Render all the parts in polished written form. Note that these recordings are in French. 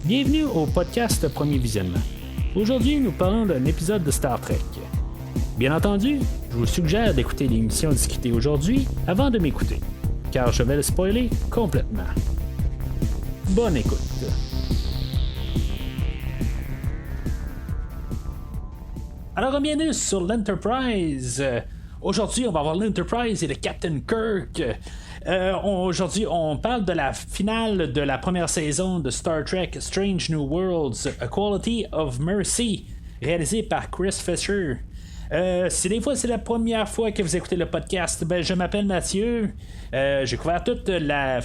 Bienvenue au podcast Premier Visionnement. Aujourd'hui, nous parlons d'un épisode de Star Trek. Bien entendu, je vous suggère d'écouter l'émission discutée aujourd'hui avant de m'écouter, car je vais le spoiler complètement. Bonne écoute. Alors, bienvenue sur l'Enterprise. Aujourd'hui, on va voir l'Enterprise et le Captain Kirk. Aujourd'hui, on parle de la finale de la première saison de Star Trek Strange New Worlds, A Quality of Mercy, réalisé par Chris Fisher. Si des fois c'est la première fois que vous écoutez le podcast, je m'appelle Mathieu. J'ai couvert toute la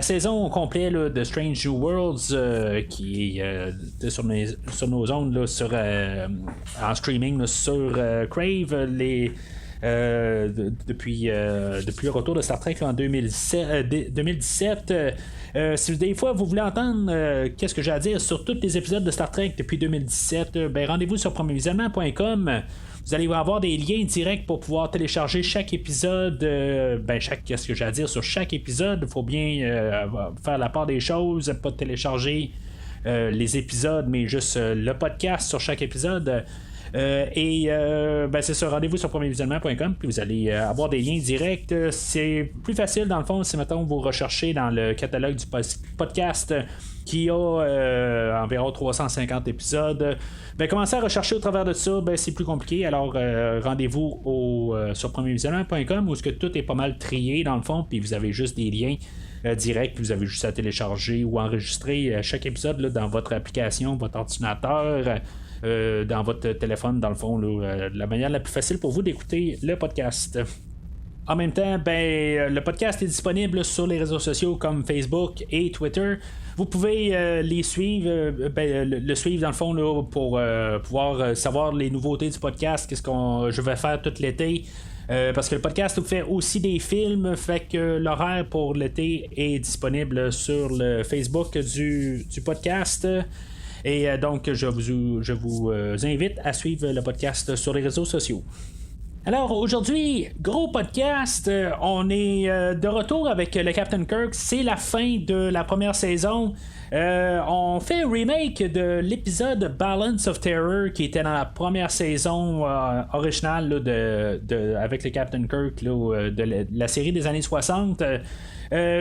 saison complète là, de Strange New Worlds qui est sur nos ondes là, en streaming là, sur Crave depuis le retour de Star Trek en 2017. Si des fois vous voulez entendre qu'est-ce que j'ai à dire sur tous les épisodes de Star Trek depuis 2017, rendez-vous sur premiervisionnement.com. Vous allez avoir des liens directs pour pouvoir télécharger chaque épisode. Qu'est-ce que j'ai à dire sur chaque épisode? Il faut bien faire la part des choses, pas télécharger les épisodes, mais juste le podcast sur chaque épisode. C'est ça, rendez-vous sur premiervisionnement.com, puis vous allez avoir des liens directs. C'est plus facile dans le fond si mettons vous recherchez dans le catalogue du podcast qui a environ 350 épisodes. Commencez à rechercher au travers de ça, c'est plus compliqué. Alors rendez-vous sur premiervisionnement.com où tout est pas mal trié dans le fond, puis vous avez juste des liens direct, vous avez juste à télécharger ou enregistrer chaque épisode là, dans votre application, votre ordinateur, dans votre téléphone, dans le fond, là, la manière la plus facile pour vous d'écouter le podcast. En même temps, le podcast est disponible sur les réseaux sociaux comme Facebook et Twitter. Vous pouvez les suivre, le suivre dans le fond là, pour pouvoir savoir les nouveautés du podcast, qu'est-ce que je vais faire tout l'été. Parce que le podcast vous fait aussi des films, fait que l'horaire pour l'été est disponible sur le Facebook du podcast. Et donc, je vous invite à suivre le podcast sur les réseaux sociaux. Alors, aujourd'hui, gros podcast. On est de retour avec le Captain Kirk. C'est la fin de la première saison. On fait un remake de l'épisode Balance of Terror qui était dans la première saison originale là, avec le Captain Kirk là, de la série des années 60.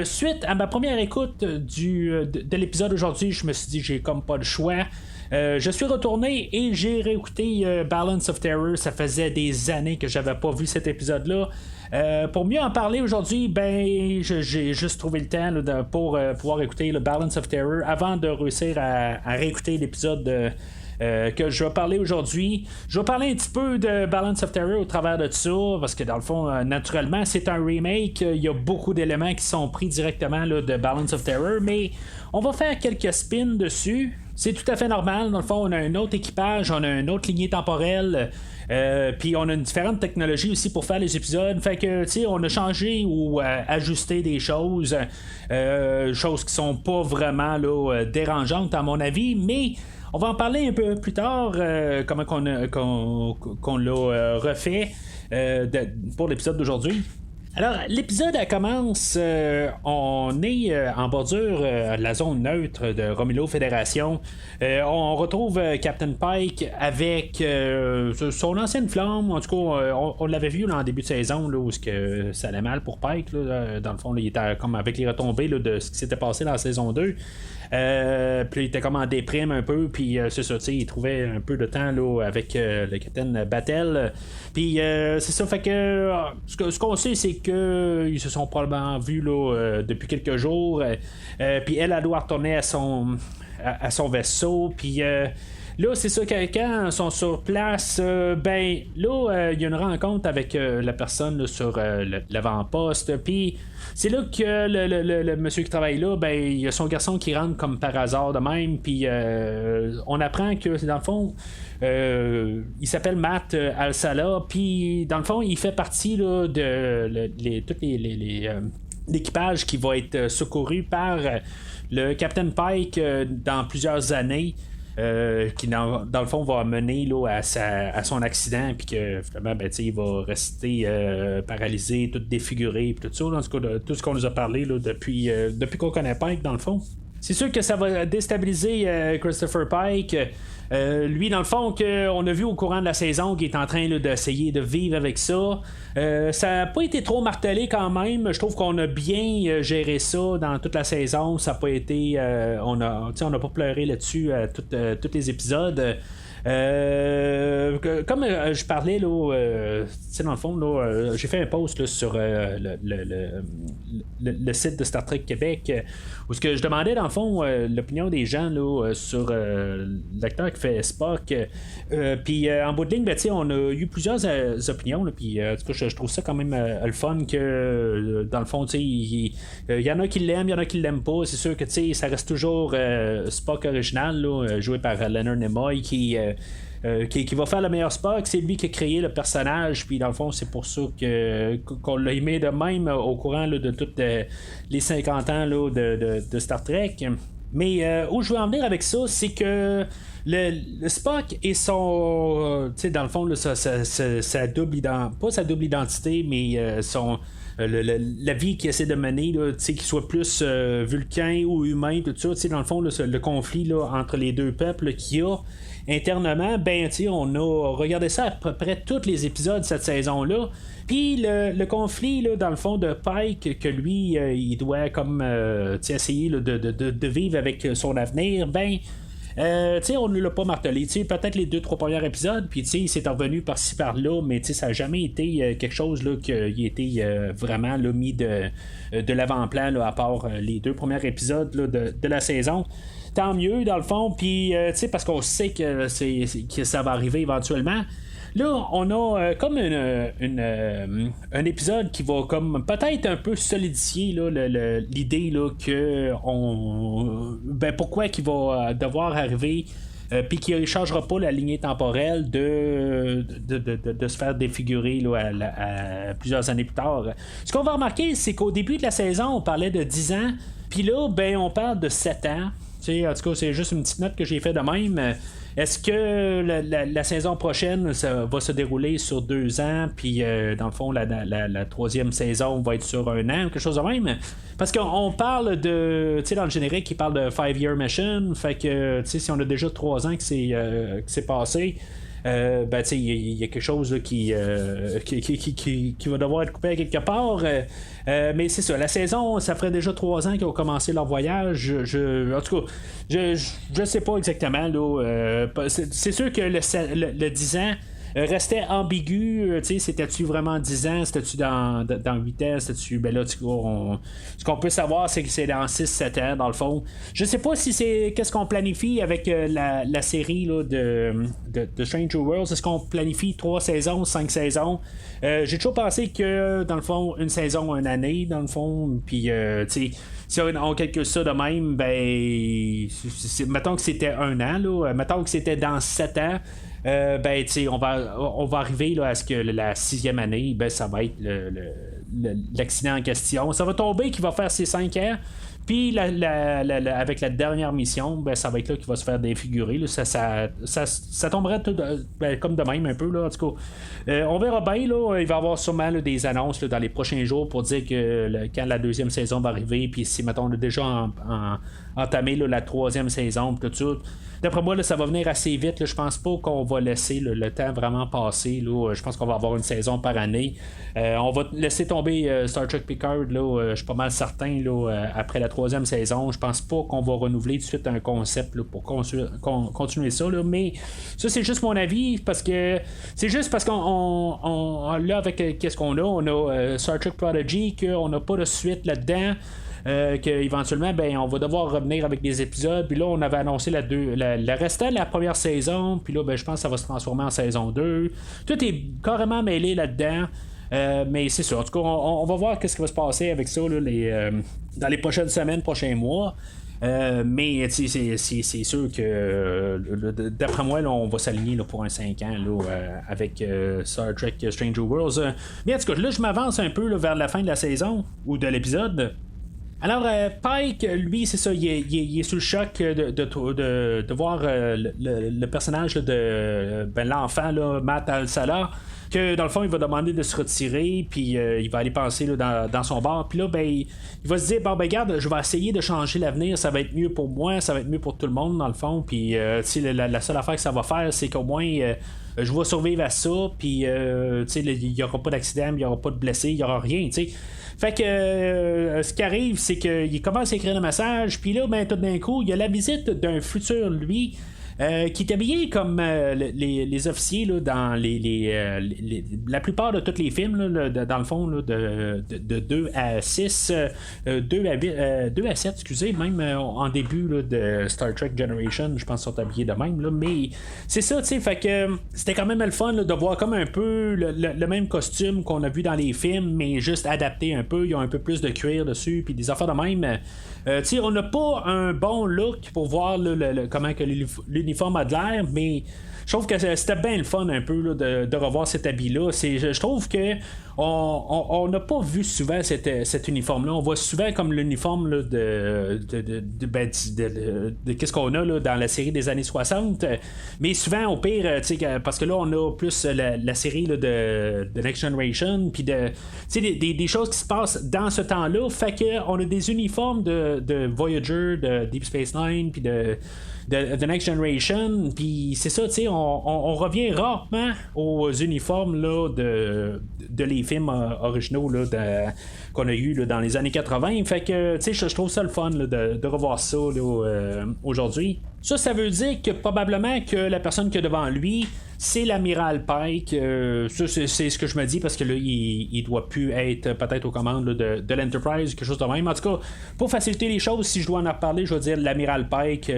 Suite à ma première écoute de l'épisode aujourd'hui, je me suis dit j'ai comme pas le choix. Je suis retourné et j'ai réécouté Balance of Terror. Ça faisait des années que j'avais pas vu cet épisode-là. Pour mieux en parler aujourd'hui, j'ai juste trouvé le temps là, pour pouvoir écouter le Balance of Terror avant de réussir à réécouter l'épisode que je vais parler aujourd'hui. Je vais parler un petit peu de Balance of Terror au travers de ça, parce que dans le fond, naturellement, c'est un remake. Il y a beaucoup d'éléments qui sont pris directement là, de Balance of Terror, mais on va faire quelques spins dessus. C'est tout à fait normal. Dans le fond, on a un autre équipage, on a une autre lignée temporelle. Puis on a une différente technologie aussi pour faire les épisodes. Fait que, tu sais, on a changé ou ajusté des choses. Choses qui sont pas vraiment là, dérangeantes à mon avis, mais on va en parler un peu plus tard, comment qu'on l'a refait pour l'épisode d'aujourd'hui. Alors, l'épisode commence, on est en bordure de la zone neutre de Romulus Fédération. On retrouve Captain Pike avec son ancienne flamme. En tout cas, on l'avait vu là, en début de saison là, où ça allait mal pour Pike. Là, dans le fond, là, il était comme avec les retombées là, de ce qui s'était passé dans la saison 2. Puis il était comme en déprime un peu, puis c'est ça, il trouvait un peu de temps là, avec le capitaine Battelle. Puis c'est ça, fait que ce qu'on sait, c'est qu'ils se sont probablement vus là, depuis quelques jours. Puis elle doit retourner à son vaisseau, puis là, c'est ça, quand ils sont sur place, il y a une rencontre avec la personne là, sur l'avant-poste, puis c'est là que le monsieur qui travaille là, il y a son garçon qui rentre comme par hasard de même, puis on apprend que dans le fond, il s'appelle Matt Al-Sala, puis dans le fond, il fait partie là, de tous l'équipage qui va être secouru par le Captain Pike dans plusieurs années. Qui dans le fond va mener là, à son accident, puis que finalement il va rester paralysé, tout défiguré, puis tout ça, dans tout ce qu'on nous a parlé là, depuis qu'on connaît Pike dans le fond. C'est sûr que ça va déstabiliser Christopher Pike. Lui, dans le fond, qu'on a vu au courant de la saison qu'il est en train là, d'essayer de vivre avec ça. Ça n'a pas été trop martelé quand même. Je trouve qu'on a bien géré ça dans toute la saison. Ça n'a pas été. On n'a pas pleuré là-dessus à tous les épisodes. Comme je parlais là, dans le fond là, j'ai fait un post là, sur le site de Star Trek Québec où ce que je demandais dans le fond l'opinion des gens là, sur l'acteur qui fait Spock, puis en bout de ligne on a eu plusieurs opinions puis je trouve ça quand même le fun que dans le fond il y en a qui l'aiment, il y en a qui l'aiment pas. C'est sûr que ça reste toujours Spock original là, joué par Leonard Nimoy qui va faire le meilleur Spock. C'est lui qui a créé le personnage, puis dans le fond c'est pour ça qu'on l'a aimé de même au courant là, de tous les 50 ans là, de Star Trek. Mais où je veux en venir avec ça, c'est que le Spock et son dans le fond là, sa double identité, pas sa double identité, mais son la vie qu'il essaie de mener, qu'il soit plus vulcain ou humain, tout ça, dans le fond, là, le conflit là, entre les deux peuples qu'il y a internement, on a regardé ça à peu près tous les épisodes de cette saison-là. Puis le conflit, là, dans le fond, de Pike, que lui, il doit comme essayer là, de vivre avec son avenir, on ne l'a pas martelé. Peut-être les 2-3 premiers épisodes, puis il s'est revenu par-ci par-là, mais ça n'a jamais été quelque chose là, qui a été vraiment là, mis de l'avant-plan, là, à part les 2 premiers épisodes là, de la saison. Tant mieux, dans le fond, puis parce qu'on sait que ça va arriver éventuellement. Là, on a comme un épisode qui va comme peut-être un peu solidifier là, l'idée là, que pourquoi qu'il va devoir arriver puis qu'il ne changera pas la lignée temporelle de se faire défigurer là, à plusieurs années plus tard. Ce qu'on va remarquer, c'est qu'au début de la saison, on parlait de 10 ans, puis là, on parle de 7 ans. En tout cas, c'est juste une petite note que j'ai fait de même. Est-ce que la saison prochaine ça va se dérouler sur 2 ans, puis dans le fond, la 3e saison va être sur 1 an, ou quelque chose de même? Parce qu'on parle de. Dans le générique, il parle de 5-year mission, fait que si on a déjà 3 ans que c'est passé. Il y a quelque chose là, qui va devoir être coupé à quelque part. Mais c'est ça, la saison, ça ferait déjà 3 ans qu'ils ont commencé leur voyage. En tout cas, je sais pas exactement. Là, c'est sûr que le 10 ans restait ambigu, c'était-tu vraiment 10 ans, c'était-tu dans 8 ans, c'était-tu, là, ce qu'on peut savoir, c'est que c'est dans 6-7 ans, dans le fond. Je sais pas si c'est, qu'est-ce qu'on planifie avec la série là, de Stranger Worlds, est-ce qu'on planifie 3 saisons, 5 saisons? J'ai toujours pensé que, dans le fond, une saison, une année, dans le fond, puis, si on calcule ça de même, mettons que c'était 1 an, là, mettons que c'était dans 7 ans, on va arriver là, à ce que la 6e année, ça va être l'accident en question. Ça va tomber qu'il va faire ses 5 ans. Puis avec la dernière mission, ça va être là qu'il va se faire défigurer. Là. Ça tomberait tout, comme de même un peu. Là, en tout cas, on verra bien. Là, il va y avoir sûrement là, des annonces là, dans les prochains jours pour dire que quand la 2e saison va arriver, puis si mettons on a déjà entamé là, la 3e saison, tout ça. D'après moi, là, ça va venir assez vite. Là. Je pense pas qu'on va laisser là, le temps vraiment passer. Là. Je pense qu'on va avoir une saison par année. On va laisser tomber Star Trek Picard. Là, je suis pas mal certain. Là, après la 3e saison, je pense pas qu'on va renouveler tout de suite un concept là, pour continuer ça. Là. Mais ça, c'est juste mon avis. Parce que c'est juste parce qu'on là, avec qu'est-ce qu'on a, on a Star Trek Prodigy, qu'on n'a pas de suite là-dedans. Qu'éventuellement on va devoir revenir avec des épisodes, puis là on avait annoncé la restant de la première saison, puis là je pense que ça va se transformer en saison 2. Tout est carrément mêlé là-dedans. Mais c'est sûr, en tout cas on va voir ce qui va se passer avec ça là, dans les prochaines semaines, prochains mois. Mais c'est sûr que d'après moi là, on va s'aligner là, pour un 5 ans là, avec Star Trek Stranger Worlds. Mais en tout cas là je m'avance un peu là, vers la fin de la saison ou de l'épisode. Alors, Pike, lui, c'est ça, il est sous le choc de voir le personnage là, de l'enfant, là, Matt Al-Salah, que dans le fond, il va demander de se retirer, puis il va aller passer là, dans son bar, puis là, ben, il va se dire, bon, ben, regarde, je vais essayer de changer l'avenir, ça va être mieux pour moi, ça va être mieux pour tout le monde, dans le fond, puis la seule affaire que ça va faire, c'est qu'au moins, je vais survivre à ça, puis il n'y aura pas d'accident, il n'y aura pas de blessés, il n'y aura rien, tu sais. Fait que ce qui arrive, c'est qu'il commence à écrire le message, puis là, ben, tout d'un coup, il y a la visite d'un futur lui. Qui est habillé comme les officiers là, dans la plupart de tous les films, là, dans le fond, là, de 2 à 6, 2 à 7, excusez, même en début là, de Star Trek Generation, je pense qu'ils sont habillés de même, là, mais c'est ça, tu sais, fait que c'était quand même le fun là, de voir comme un peu le même costume qu'on a vu dans les films, mais juste adapté un peu, ils ont un peu plus de cuir dessus, puis des affaires de même. On n'a pas un bon look pour voir là, comment que l'uniforme a de l'air, mais je trouve que c'était bien le fun un peu là, de revoir cet habit-là. Je trouve que on n'a pas vu souvent cet uniforme-là. On voit souvent comme l'uniforme là, de qu'est-ce qu'on a là, dans la série des années 60. Mais souvent, au pire, parce que là, on a plus la série là, de Next Generation, puis des choses qui se passent dans ce temps-là. Fait qu'on a des uniformes de Voyager, de Deep Space Nine, puis de The Next Generation, puis c'est ça, tu sais, on revient rarement aux uniformes là, de les films originaux là, qu'on a eu là, dans les années 80. Fait que, tu sais, je trouve ça le fun là, de revoir ça là, aujourd'hui. Ça veut dire que probablement que la personne qui est devant lui, c'est l'amiral Pike. Ça, c'est ce que je me dis parce que là, il doit plus être peut-être aux commandes là, de l'Enterprise, quelque chose de même. En tout cas, pour faciliter les choses, si je dois en reparler, je vais dire l'amiral Pike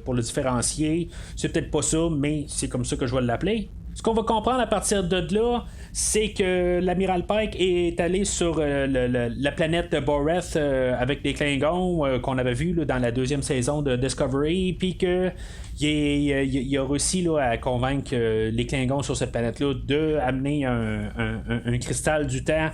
pour le différencier. C'est peut-être pas ça, mais c'est comme ça que je vais l'appeler. Ce qu'on va comprendre à partir de là, c'est que l'amiral Pike est allé sur la planète Boreth avec des Klingons qu'on avait vu là, dans la deuxième saison de Discovery, puis que il a réussi là, à convaincre les Klingons sur cette planète-là d'amener un cristal du temps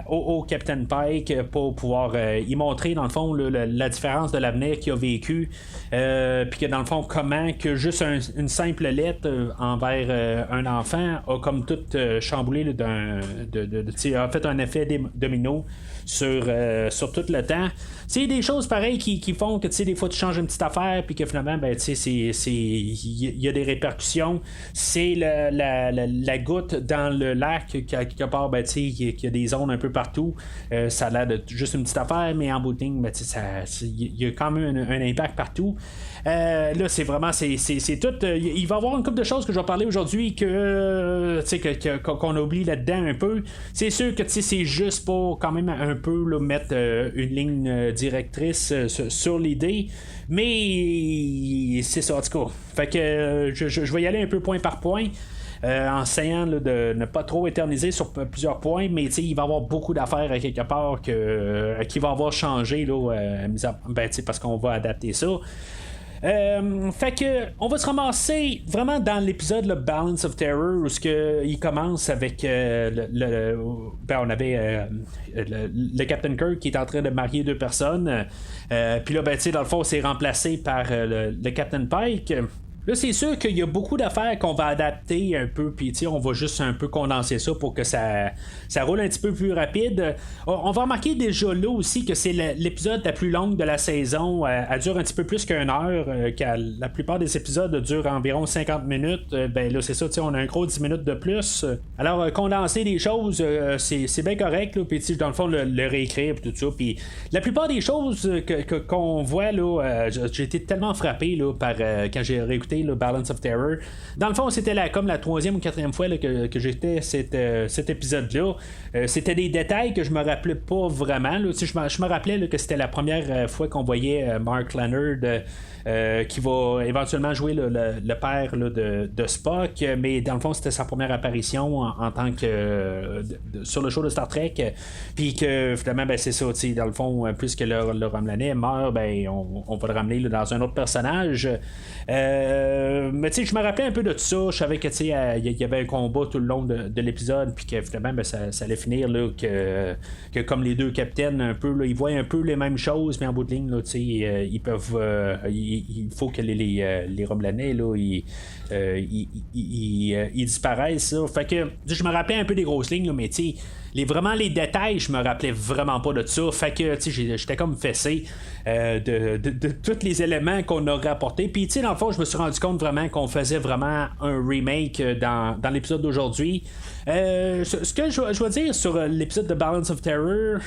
au Captain Pike pour pouvoir y montrer dans le fond la différence de l'avenir qu'il a vécu, puis que dans le fond comment que juste une simple lettre envers un enfant a comme tout chamboulé a fait un effet domino sur tout le temps. C'est des choses pareilles qui font que des fois tu changes une petite affaire puis que finalement ben il y a des répercussions. C'est la goutte dans le lac quelque part, ben qu'il y a des zones un peu partout. Ça a l'air de juste une petite affaire, mais en bout de ligne, ben, il y a quand même un impact partout. Là, c'est vraiment, c'est tout. Il va y avoir une couple de choses que je vais parler aujourd'hui qu'on oublie là-dedans un peu. C'est sûr que c'est juste pour quand même un peu là, mettre une ligne directrice sur l'idée. Mais c'est ça, en tout cas. Fait que je vais y aller un peu point par point. En essayant là, de ne pas trop éterniser sur plusieurs points, mais il va y avoir beaucoup d'affaires à quelque part qui va avoir changé là, parce qu'on va adapter ça. Fait que on va se ramasser vraiment dans l'épisode le Balance of Terror où il commence avec on avait le Captain Kirk qui est en train de marier deux personnes, puis là dans le fond c'est remplacé par le Captain Pike. Là, c'est sûr qu'il y a beaucoup d'affaires qu'on va adapter un peu, puis on va juste un peu condenser ça pour que ça roule un petit peu plus rapide. On va remarquer déjà là aussi que c'est l'épisode la plus longue de la saison. Elle dure un petit peu plus qu'une heure, la plupart des épisodes durent environ 50 minutes. Ben là, c'est ça, on a un gros 10 minutes de plus. Alors, condenser des choses, c'est bien correct, puis dans le fond, le réécrire, puis tout ça. Puis la plupart des choses qu'on voit, là, j'ai été tellement frappé là, par quand j'ai réécouté le Balance of Terror. Dans le fond, c'était comme la troisième ou quatrième fois là, que j'étais cet épisode-là. C'était des détails que je me rappelais pas vraiment. Là. Je me rappelais là, que c'était la première fois qu'on voyait Mark Leonard qui va éventuellement jouer le père là, de Spock, mais dans le fond, c'était sa première apparition en tant que sur le show de Star Trek. Puis que finalement, c'est ça, dans le fond, puisque le Romulanais meurt, on va le ramener là, dans un autre personnage. Mais tu sais, je me rappelais un peu de tout ça. Je savais que tu sais, il y avait un combat tout le long de l'épisode, puis que finalement, ben, ça allait finir là, que comme les deux capitaines, un peu, là, ils voient un peu les mêmes choses, mais en bout de ligne, là, tu sais, ils peuvent. Il faut que les Romulanais, là, ils disparaissent. Là. Fait que je me rappelais un peu des grosses lignes, là, mais tu sais, vraiment les détails, je me rappelais vraiment pas de ça. Fait que tu sais, j'étais comme fessé de tous les éléments qu'on aurait apportés. Puis tu sais, dans le fond, je me suis rendu compte vraiment qu'on faisait vraiment un remake dans l'épisode d'aujourd'hui. Ce que je vais dire sur l'épisode de Balance of Terror,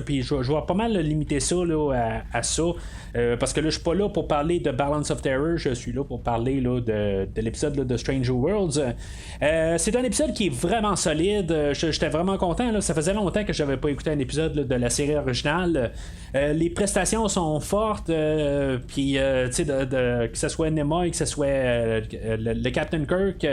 puis je vais pas mal limiter ça là, à ça. Parce que là, je suis pas là pour parler de Balance of Terror, je suis là pour parler là, de l'épisode là, de Stranger Worlds. C'est un épisode qui est vraiment solide. J'étais vraiment content. Là. Ça faisait longtemps que j'avais pas écouté un épisode là, de la série originale. Les prestations sont fortes. Puis, tu sais, que ce soit Nimoy, que ce soit le Captain Kirk,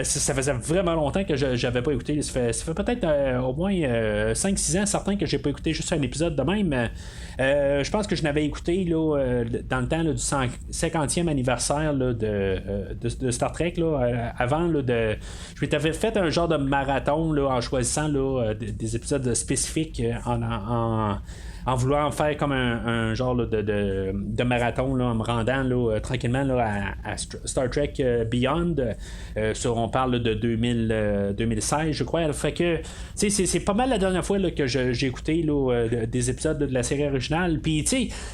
ça faisait vraiment longtemps que j'avais pas écouté. Ça fait peut-être au moins 5-6 ans, certains que j'ai pas écouté juste un épisode de même. Je pense que je n'avais écouté là, dans le temps là, du 50e anniversaire là, de Star Trek là, avant là, je m'avais fait un genre de marathon là, en choisissant là, des épisodes spécifiques en voulant faire comme un genre là, de marathon là, en me rendant là, tranquillement là, à Star Trek Beyond. On parle là, de 2016 je crois. Fait que c'est pas mal la dernière fois là, que j'ai écouté là, des épisodes de la série originale. Puis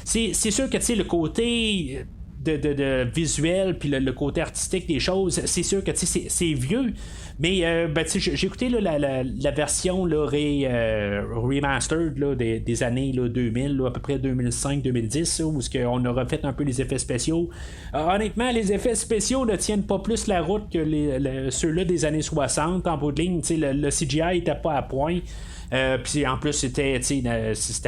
c'est sûr que le côté de visuel puis le côté artistique des choses, c'est sûr que c'est vieux, mais j'ai écouté là, la version là, remastered là, des années là, 2000 là, à peu près 2005-2010 où on a refait un peu les effets spéciaux. Honnêtement, les effets spéciaux ne tiennent pas plus la route que ceux-là des années 60 en bout de ligne. Le CGI était pas à point. Puis en plus c'était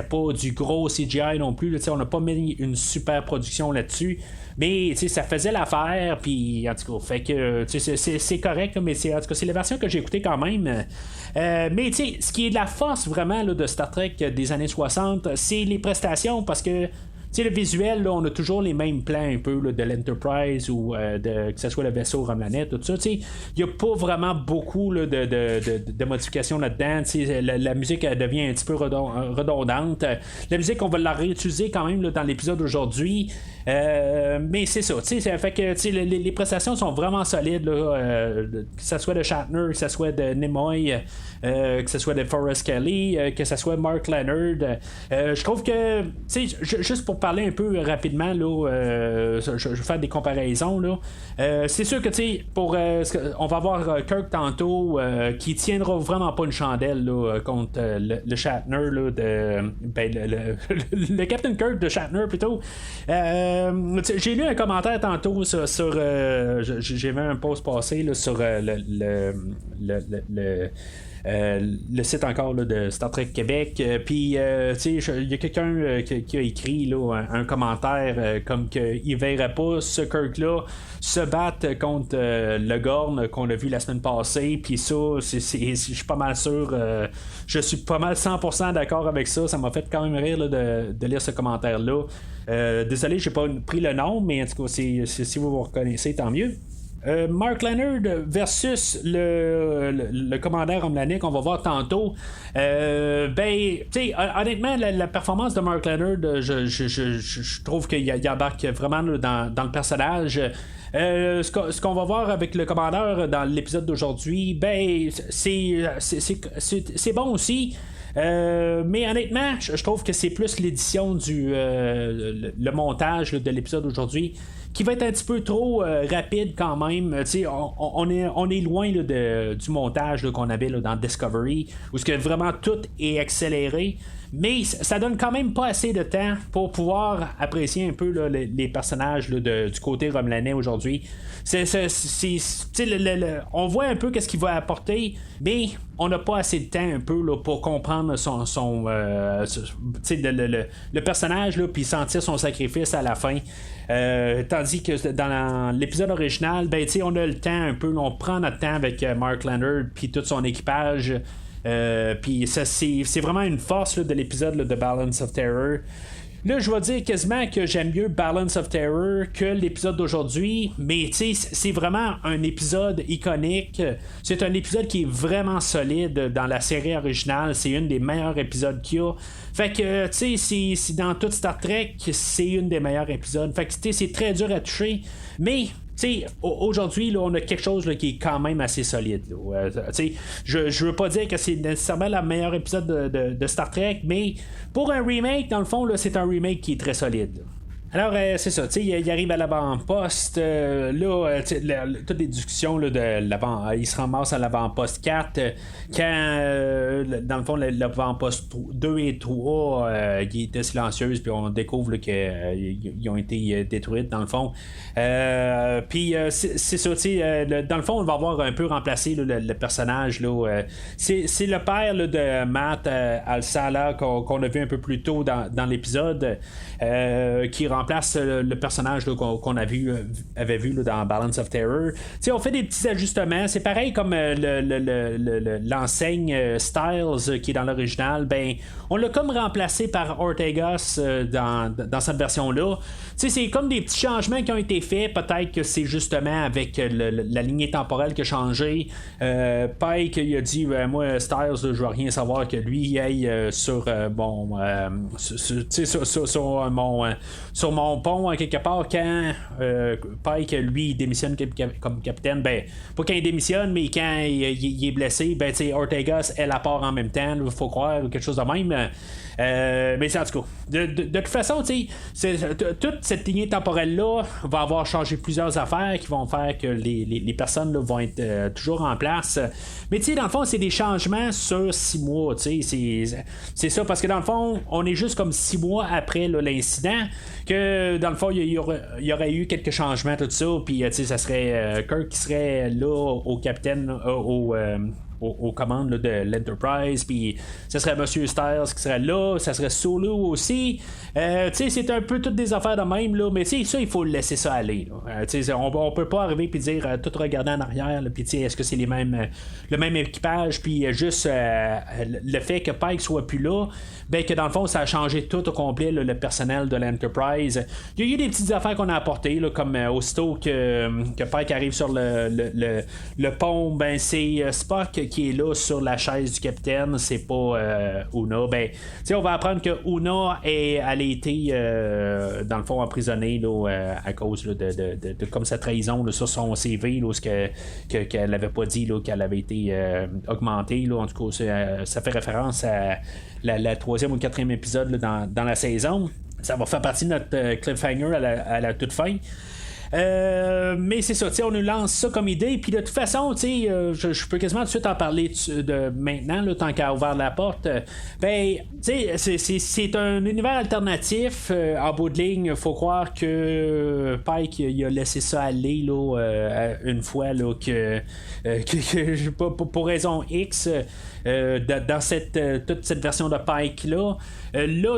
pas du gros CGI non plus, on n'a pas mis une super production là-dessus, mais ça faisait l'affaire. Puis en tout cas, fait que c'est correct là, mais en tout cas c'est la version que j'ai écoutée quand même. Mais ce qui est de la force vraiment là, de Star Trek des années 60, c'est les prestations, parce que le visuel, là, on a toujours les mêmes plans un peu là, de l'Enterprise ou que ce soit le vaisseau Romulanais, tout ça. Il n'y a pas vraiment beaucoup là, de modifications là-dedans. La musique elle devient un petit peu redondante. La musique, on va la réutiliser quand même là, dans l'épisode d'aujourd'hui. Mais c'est ça. Ça fait que les prestations sont vraiment solides. Là, que ce soit de Shatner, que ce soit de Nimoy, que ce soit de Forrest Kelly, que ce soit Mark Leonard. Je trouve que, juste pour parler un peu rapidement, là, je vais faire des comparaisons. Là. C'est sûr que, on va voir Kirk tantôt qui tiendra vraiment pas une chandelle là, contre le Shatner, là, le Captain Kirk de Shatner plutôt. J'ai lu un commentaire tantôt sur j'ai vu un post passé là, sur le site encore là, de Star Trek Québec. Puis il y a quelqu'un qui a écrit là, un commentaire comme qu'il verrait pas ce Kirk-là se battre contre le Gorn qu'on a vu la semaine passée. Puis ça, je suis pas mal sûr, je suis pas mal 100% d'accord avec ça. Ça m'a fait quand même rire là, de lire ce commentaire-là. Désolé, j'ai pas pris le nom, mais en tout cas, si vous reconnaissez, tant mieux. Mark Leonard versus le commandant Romulanais qu'on va voir tantôt. Honnêtement, la performance de Mark Leonard, je trouve qu'il embarque vraiment dans le personnage. Ce qu'on va voir avec le commandeur dans l'épisode d'aujourd'hui, c'est bon aussi. Mais honnêtement, je trouve que c'est plus l'édition le montage là, de l'épisode d'aujourd'hui qui va être un petit peu trop rapide quand même. On est loin là, du montage là, qu'on avait là, dans Discovery, où vraiment tout est accéléré. Mais ça donne quand même pas assez de temps pour pouvoir apprécier un peu là, les personnages là, du côté romulanais aujourd'hui. On voit un peu qu'est-ce qu'il va apporter, mais on n'a pas assez de temps un peu là, pour comprendre le personnage là, puis sentir son sacrifice à la fin. Tandis que dans l'épisode original, on a le temps un peu, on prend notre temps avec Mark Leonard puis tout son équipage. Puis ça c'est vraiment une force là, de l'épisode là, de Balance of Terror. Là, je vais dire quasiment que j'aime mieux Balance of Terror que l'épisode d'aujourd'hui, mais tu sais, c'est vraiment un épisode iconique. C'est un épisode qui est vraiment solide dans la série originale. C'est un des meilleurs épisodes qu'il y a. Fait que, tu sais, c'est dans toute Star Trek, c'est un des meilleurs épisodes. Fait que, tu sais, c'est très dur à toucher, mais t'sais, aujourd'hui, là, on a quelque chose là, qui est quand même assez solide. Je veux pas dire que c'est nécessairement le meilleur épisode de Star Trek, mais pour un remake, dans le fond, là, c'est un remake qui est très solide. Alors, c'est ça, il arrive à l'avant-poste. Toutes les discussions là, de l'avant, il se ramasse à l'avant-poste 4. Quand, dans le fond, l'avant-poste 2 et 3, il était silencieuse, puis on découvre qu'ils ont été détruits, dans le fond. Puis, c'est ça, dans le fond, on va avoir un peu remplacé là, le personnage. Là, c'est le père là, de Matt Al-Sala qu'on a vu un peu plus tôt dans l'épisode, qui remplace le personnage là, qu'on avait vu là, dans Balance of Terror. T'sais, on fait des petits ajustements. C'est pareil comme l'enseigne Styles qui est dans l'original. Ben, on l'a comme remplacé par Ortegas dans cette version-là. T'sais, c'est comme des petits changements qui ont été faits. Peut-être que c'est justement avec la lignée temporelle qui a changé. Pike il a dit moi Styles, je veux rien savoir que lui aille sur mon pont quelque part quand Pike lui démissionne comme capitaine. Ben pas quand il démissionne, mais quand il est blessé, ben Ortegas elle part en même temps, il faut croire, ou quelque chose de même. Mais c'est en tout cas de toute façon, toute cette lignée temporelle-là va avoir changé plusieurs affaires qui vont faire que les personnes là, vont être toujours en place. Mais dans le fond, c'est des changements sur 6 mois. C'est ça, parce que dans le fond, on est juste comme 6 mois après là, l'incident, que dans le fond, il y aurait eu quelques changements, tout ça, puis ça serait Kirk qui serait là au capitaine, aux commandes là, de l'Enterprise, puis ça serait Monsieur Styles qui serait là, ça serait Solo aussi. C'est un peu toutes des affaires de même, là, mais ça, il faut laisser ça aller. On peut pas arriver et dire tout regarder en arrière, puis est-ce que c'est le même équipage, puis juste le fait que Pike soit plus là, ben que dans le fond, ça a changé tout au complet, là, le personnel de l'Enterprise. Il y a eu des petites affaires qu'on a apportées, là, comme aussitôt que Pike arrive sur le pont, ben c'est Spock qui est là sur la chaise du capitaine, c'est pas Una. Ben, on va apprendre que Una elle a été dans le fond emprisonnée là, à cause là, de comme sa trahison là, sur son CV, là, qu'elle n'avait pas dit là, qu'elle avait été augmentée. Là, en tout cas, ça fait référence à la 3e ou 4e épisode là, dans la saison. Ça va faire partie de notre cliffhanger à la toute fin. Mais c'est ça, on nous lance ça comme idée, puis de toute façon, je peux quasiment tout de suite en parler de maintenant, là, tant qu'à ouvert la porte. C'est un univers alternatif. En bout de ligne, faut croire que Pike il a laissé ça aller là, une fois là, que pour raison X. Dans toute cette version de Pike là,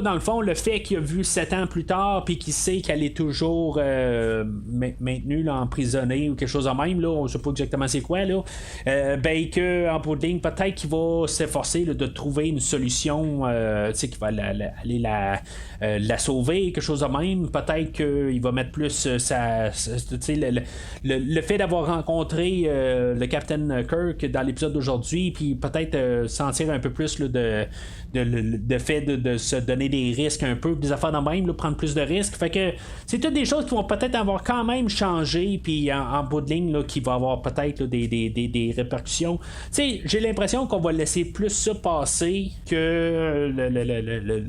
dans le fond, le fait qu'il a vu 7 ans plus tard puis qu'il sait qu'elle est toujours maintenue là, emprisonnée ou quelque chose de même là, on sait pas exactement c'est quoi là, que en bout de ligne, peut-être qu'il va s'efforcer là, de trouver une solution qui va aller la sauver, quelque chose de même. Peut-être qu'il va mettre plus le fait d'avoir rencontré le Captain Kirk dans l'épisode d'aujourd'hui, puis peut-être sentir un peu plus là, de fait de se donner des risques un peu, des affaires de même, là, prendre plus de risques. Fait que c'est toutes des choses qui vont peut-être avoir quand même changé, puis en bout de ligne là, qui va avoir peut-être là, des répercussions. J'ai l'impression qu'on va laisser plus ça passer que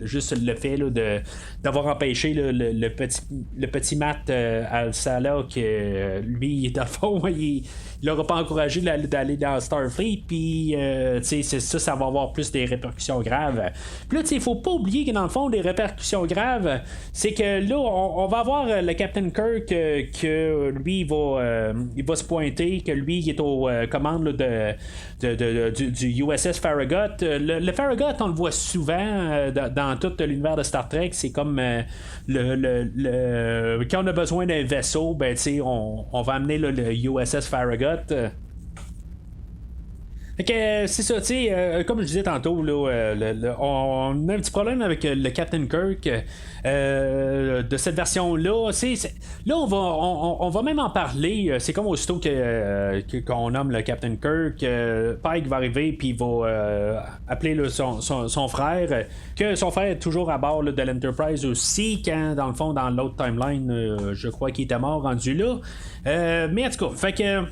juste le fait là, d'avoir empêché là, le petit Matt Al-Sala, que lui, dans le fond, il l'aura pas encouragé d'aller dans Starfleet, puis ça va avoir plus des répercussions graves. Puis là, il faut pas oublier que dans le fond, des répercussions graves, c'est que là, on va avoir le Captain Kirk que lui, il va se pointer, que lui, il est aux commandes là, du USS Farragut. Le Farragut, on le voit souvent dans tout l'univers de Star Trek. C'est comme quand on a besoin d'un vaisseau, ben on va amener là, le USS Farragut. Fait que c'est ça, tu sais, comme je disais tantôt, là, on a un petit problème avec le Captain Kirk de cette version-là. Là, on va même en parler. C'est comme aussitôt qu'on nomme le Captain Kirk, Pike va arriver puis il va appeler son frère, que son frère est toujours à bord là, de l'Enterprise aussi, quand dans le fond, dans l'autre timeline, je crois qu'il était mort rendu là. Mais en tout cas, fait que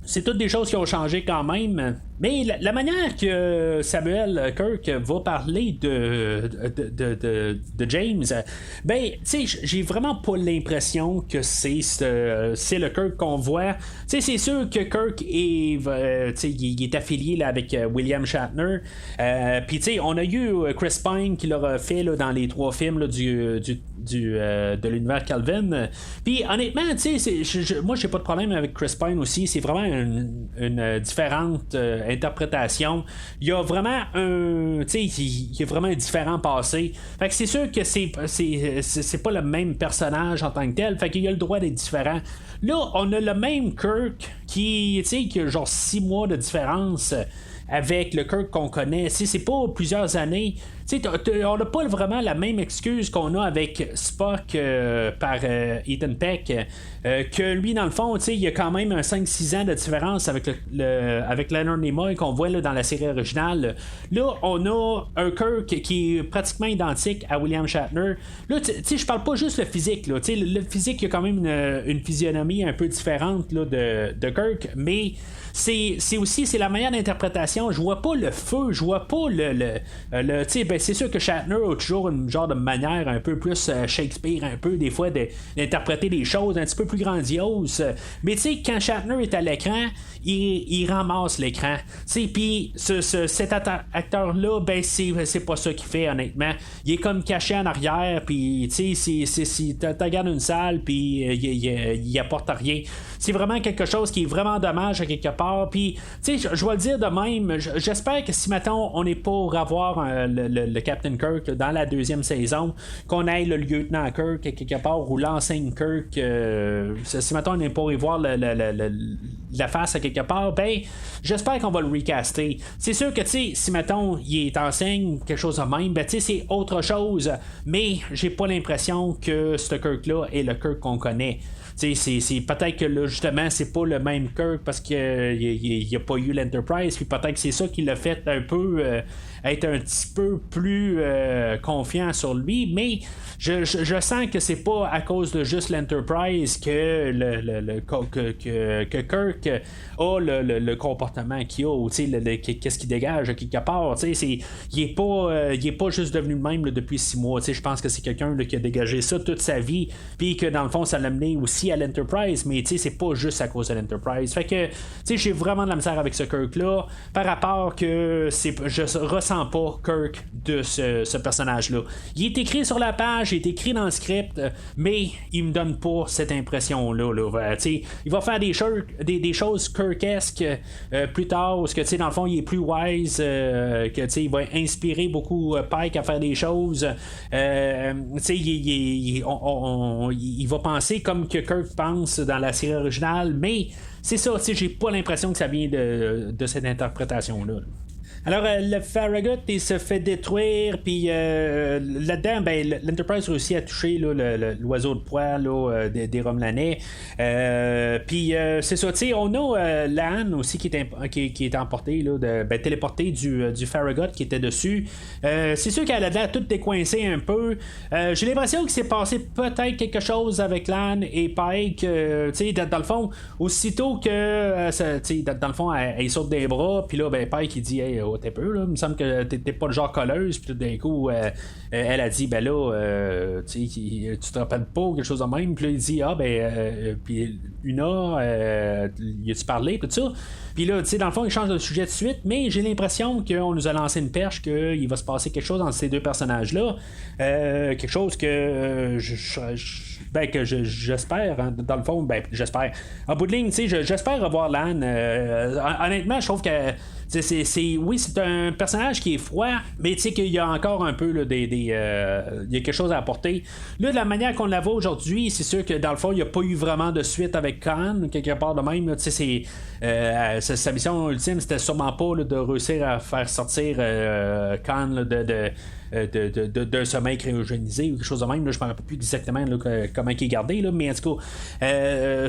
c'est toutes des choses qui ont changé quand même. Mais la manière que Samuel Kirk va parler de James, ben, tu sais, j'ai vraiment pas l'impression que c'est le Kirk qu'on voit. Tu sais, c'est sûr que Kirk il est affilié là, avec William Shatner. Puis, tu sais, on a eu Chris Pine qui l'aura fait là, dans les 3 films là, de l'univers Calvin. Puis, honnêtement, tu sais, moi, j'ai pas de problème avec Chris Pine aussi. C'est vraiment une différente interprétation. Il y a vraiment il y a vraiment un différent passé. Fait que c'est sûr que c'est pas le même personnage en tant que tel. Fait qu'il y a le droit d'être différent. Là, on a le même Kirk qui a genre 6 mois de différence avec le Kirk qu'on connaît. C'est pas plusieurs années. On n'a pas vraiment la même excuse qu'on a avec Spock par Ethan Peck, que lui, dans le fond, il y a quand même un 5-6 ans de différence avec avec Leonard Nimoy qu'on voit là, dans la série originale. Là, on a un Kirk qui est pratiquement identique à William Shatner. Là, je parle pas juste le physique. Là, le physique, il y a quand même une physionomie un peu différente là, de Kirk, mais c'est aussi la manière d'interprétation. Je vois pas le feu, je vois pas c'est sûr que Shatner a toujours une genre de manière un peu plus Shakespeare, un peu des fois d'interpréter des choses un petit peu plus grandioses. Mais tu sais, quand Shatner est à l'écran, il ramasse l'écran. Puis cet acteur-là, ben c'est pas ça qu'il fait, honnêtement. Il est comme caché en arrière, puis tu sais, tu regardes une salle, puis il apporte rien. C'est vraiment quelque chose qui est vraiment dommage à quelque part. Puis, tu sais, je vais le dire de même, j'espère que si maintenant on est pour avoir le Captain Kirk là, dans la 2e saison, qu'on ait le lieutenant Kirk à quelque part ou l'enseigne Kirk, si maintenant on est pour y voir la face à quelque part, ben j'espère qu'on va le recaster. C'est sûr que tu sais, si mettons il est enseigne quelque chose de même, ben tu sais c'est autre chose, mais j'ai pas l'impression que ce Kirk là est le Kirk qu'on connaît. C'est peut-être que là, justement, c'est pas le même Kirk parce qu'il n'y a pas eu l'Enterprise, puis peut-être que c'est ça qui l'a fait un peu être un petit peu plus confiant sur lui, mais je sens que c'est pas à cause de juste l'Enterprise que que Kirk a le comportement qu'il a, ou qu'est-ce qu'il dégage quelque part. Il est pas juste devenu le même là, depuis 6 mois. Je pense que c'est quelqu'un là, qui a dégagé ça toute sa vie, puis que dans le fond ça l'a mené aussi à l'Enterprise, mais c'est pas juste à cause de l'Enterprise. Fait que j'ai vraiment de la misère avec ce Kirk là par rapport que je ressens pas Kirk de ce personnage là. Il est écrit sur la page, il est écrit dans le script, mais il me donne pas cette impression là. Il va faire des choses Kirkesques plus tard, parce que dans le fond il est plus wise, que il va inspirer beaucoup Pike à faire des choses. Il va penser comme que Kirk pense dans la série originale, mais c'est ça, j'ai pas l'impression que ça vient de cette interprétation-là. Alors, le Farragut, il se fait détruire, puis là-dedans, ben, l'Enterprise réussit à toucher là, l'oiseau de proie là, des Romulanais. Puis, c'est ça, tu sais, on a l'Anne aussi qui est emportée, là, téléportée du Farragut qui était dessus. C'est sûr qu'elle a l'air toute décoincée un peu. J'ai l'impression qu'il s'est passé peut-être quelque chose avec l'Anne et Pike. Tu sais, dans le fond, aussitôt que, dans le fond, elle saute des bras, puis là, ben, Pike, il dit, hey, t'es peu, là. Il me semble que t'es pas le genre colleuse, puis tout d'un coup, elle a dit, ben là, tu te rappelles pas ou quelque chose de même, puis là, il dit, puis Una, y a-tu parlé, tout ça? Puis là, tu sais, dans le fond, il change de sujet de suite, mais j'ai l'impression qu'on nous a lancé une perche, qu'il va se passer quelque chose entre ces deux personnages-là. Quelque chose que j'espère, hein, dans le fond, j'espère. En bout de ligne, tu sais, j'espère revoir Lan. Honnêtement, je trouve que Oui, c'est un personnage qui est froid, mais tu sais qu'il y a encore un peu là, il y a quelque chose à apporter. Là, de la manière qu'on la voit aujourd'hui, c'est sûr que dans le fond, il n'y a pas eu vraiment de suite avec Khan, quelque part de même. Tu sais, sa mission ultime, c'était sûrement pas là, de réussir à faire sortir Khan là, d'un sommeil cryogénisé ou quelque chose de même. Là, je ne me rappelle plus exactement là, comment il est gardé, là, mais en tout cas,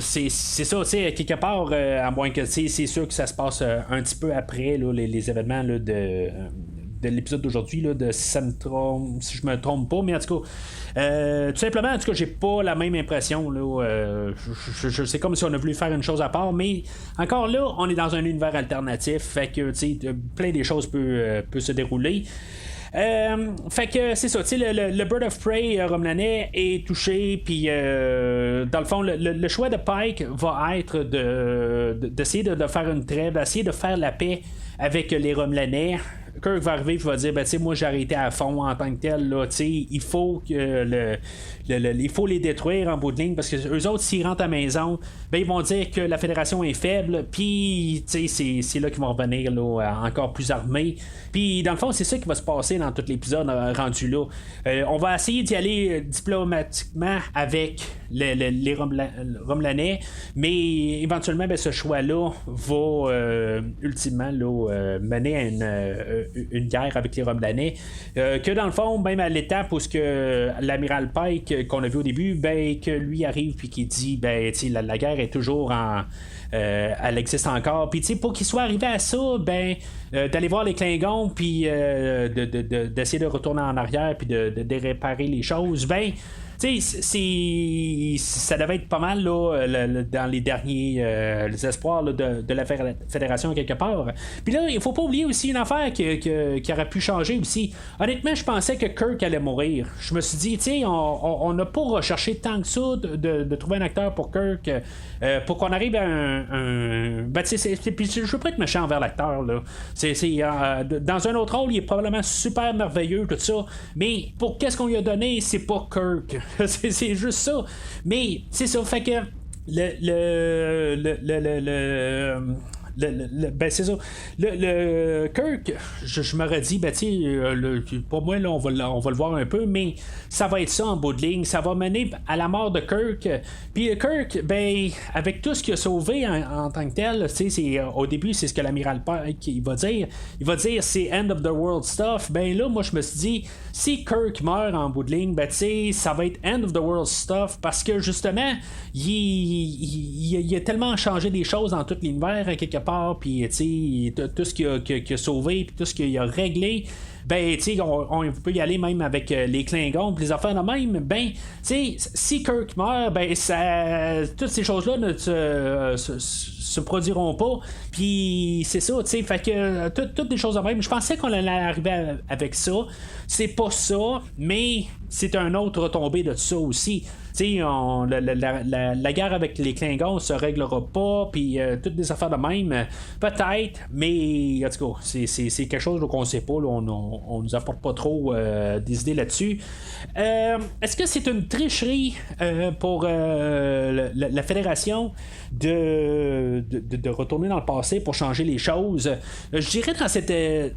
c'est ça, tu sais, quelque part, à moins que c'est sûr que ça se passe un petit peu après là, les événements là, de l'épisode d'aujourd'hui, là, si je me trompe pas, mais en tout cas, tout simplement, en tout cas, j'ai pas la même impression. Là, c'est comme si on a voulu faire une chose à part, mais encore là, on est dans un univers alternatif, fait que plein des choses peut se dérouler. Fait que c'est ça, tu sais, le Bird of Prey Romulanais est touché, puis dans le fond, le choix de Pike va être d'essayer de faire une trêve, d'essayer de faire la paix avec les Romulanais. Kirk va arriver et va dire ben, moi j'ai arrêté à fond en tant que tel là, il faut que il faut les détruire en bout de ligne parce que eux autres s'ils rentrent à la maison ben, ils vont dire que la fédération est faible puis c'est là qu'ils vont revenir là, encore plus armés puis dans le fond c'est ça qui va se passer dans tout l'épisode rendu là. On va essayer d'y aller diplomatiquement avec les Romulanais mais éventuellement ben, ce choix là va ultimement là, mener à une guerre avec les Romulanais que dans le fond même à l'étape où ce que l'amiral Pike qu'on a vu au début ben que lui arrive puis qu'il dit ben la guerre est toujours elle existe encore puis pour qu'il soit arrivé à ça ben d'aller voir les Klingons puis d'essayer de retourner en arrière puis de réparer les choses ben ça devait être pas mal là, dans les derniers les espoirs là, de la fédération quelque part. Puis là, il faut pas oublier aussi une affaire qui aurait pu changer aussi. Honnêtement, je pensais que Kirk allait mourir. Je me suis dit, on n'a pas recherché tant que ça de trouver un acteur pour Kirk pour qu'on arrive à un ben, puis je veux pas être méchant envers l'acteur. Là. Dans un autre rôle, il est probablement super merveilleux, tout ça. Mais pour qu'est-ce qu'on lui a donné, c'est pas Kirk. c'est juste ça. Mais c'est ça, fait que ben c'est ça. Le Kirk, je m'aurais dit, ben pour moi, là, on va le voir un peu, mais ça va être ça en bout de ligne. Ça va mener à la mort de Kirk. Puis Kirk, ben, avec tout ce qu'il a sauvé en tant que tel, au début, c'est ce que l'amiral Pike il va dire. Il va dire c'est end of the world stuff. Ben là, moi, je me suis dit, si Kirk meurt en bout de ligne, ben ça va être end of the world stuff parce que justement, il a tellement changé des choses dans tout l'univers quelque part, puis tout ce qu'il a sauvé, puis tout ce qu'il a réglé, ben on peut y aller même avec les Klingons, les affaires de même, ben si Kirk meurt, ben toutes ces choses-là ne se produiront pas, puis c'est ça, fait que toutes des choses de même. Je pensais qu'on allait arriver avec ça, c'est pas ça, mais c'est un autre retombé de ça aussi. La guerre avec les Klingons se réglera pas, puis toutes des affaires de même, peut-être, mais en tout cas, c'est quelque chose qu'on sait pas, là, on nous apporte pas trop des idées là-dessus. Est-ce que c'est une tricherie pour la fédération de retourner dans le passé pour changer les choses? Je dirais dans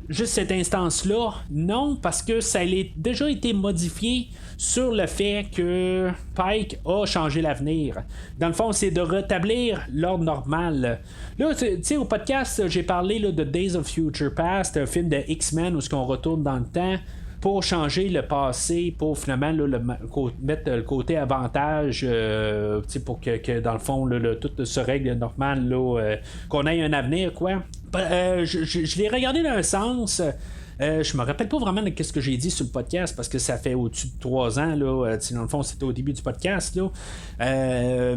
juste cette instance-là, non, parce que ça a déjà été modifié sur le fait que Pike a changé l'avenir. Dans le fond, c'est de rétablir l'ordre normal. Là, tu sais, au podcast, j'ai parlé là, de Days of Future Past, un film de X-Men où on retourne dans le temps pour changer le passé, pour finalement là, mettre le côté avantage pour que dans le fond là, tout se règle normal, là, qu'on ait un avenir, quoi. Je l'ai regardé dans un sens. Je me rappelle pas vraiment de ce que j'ai dit sur le podcast parce que ça fait au-dessus de 3 ans là, dans le fond c'était au début du podcast là.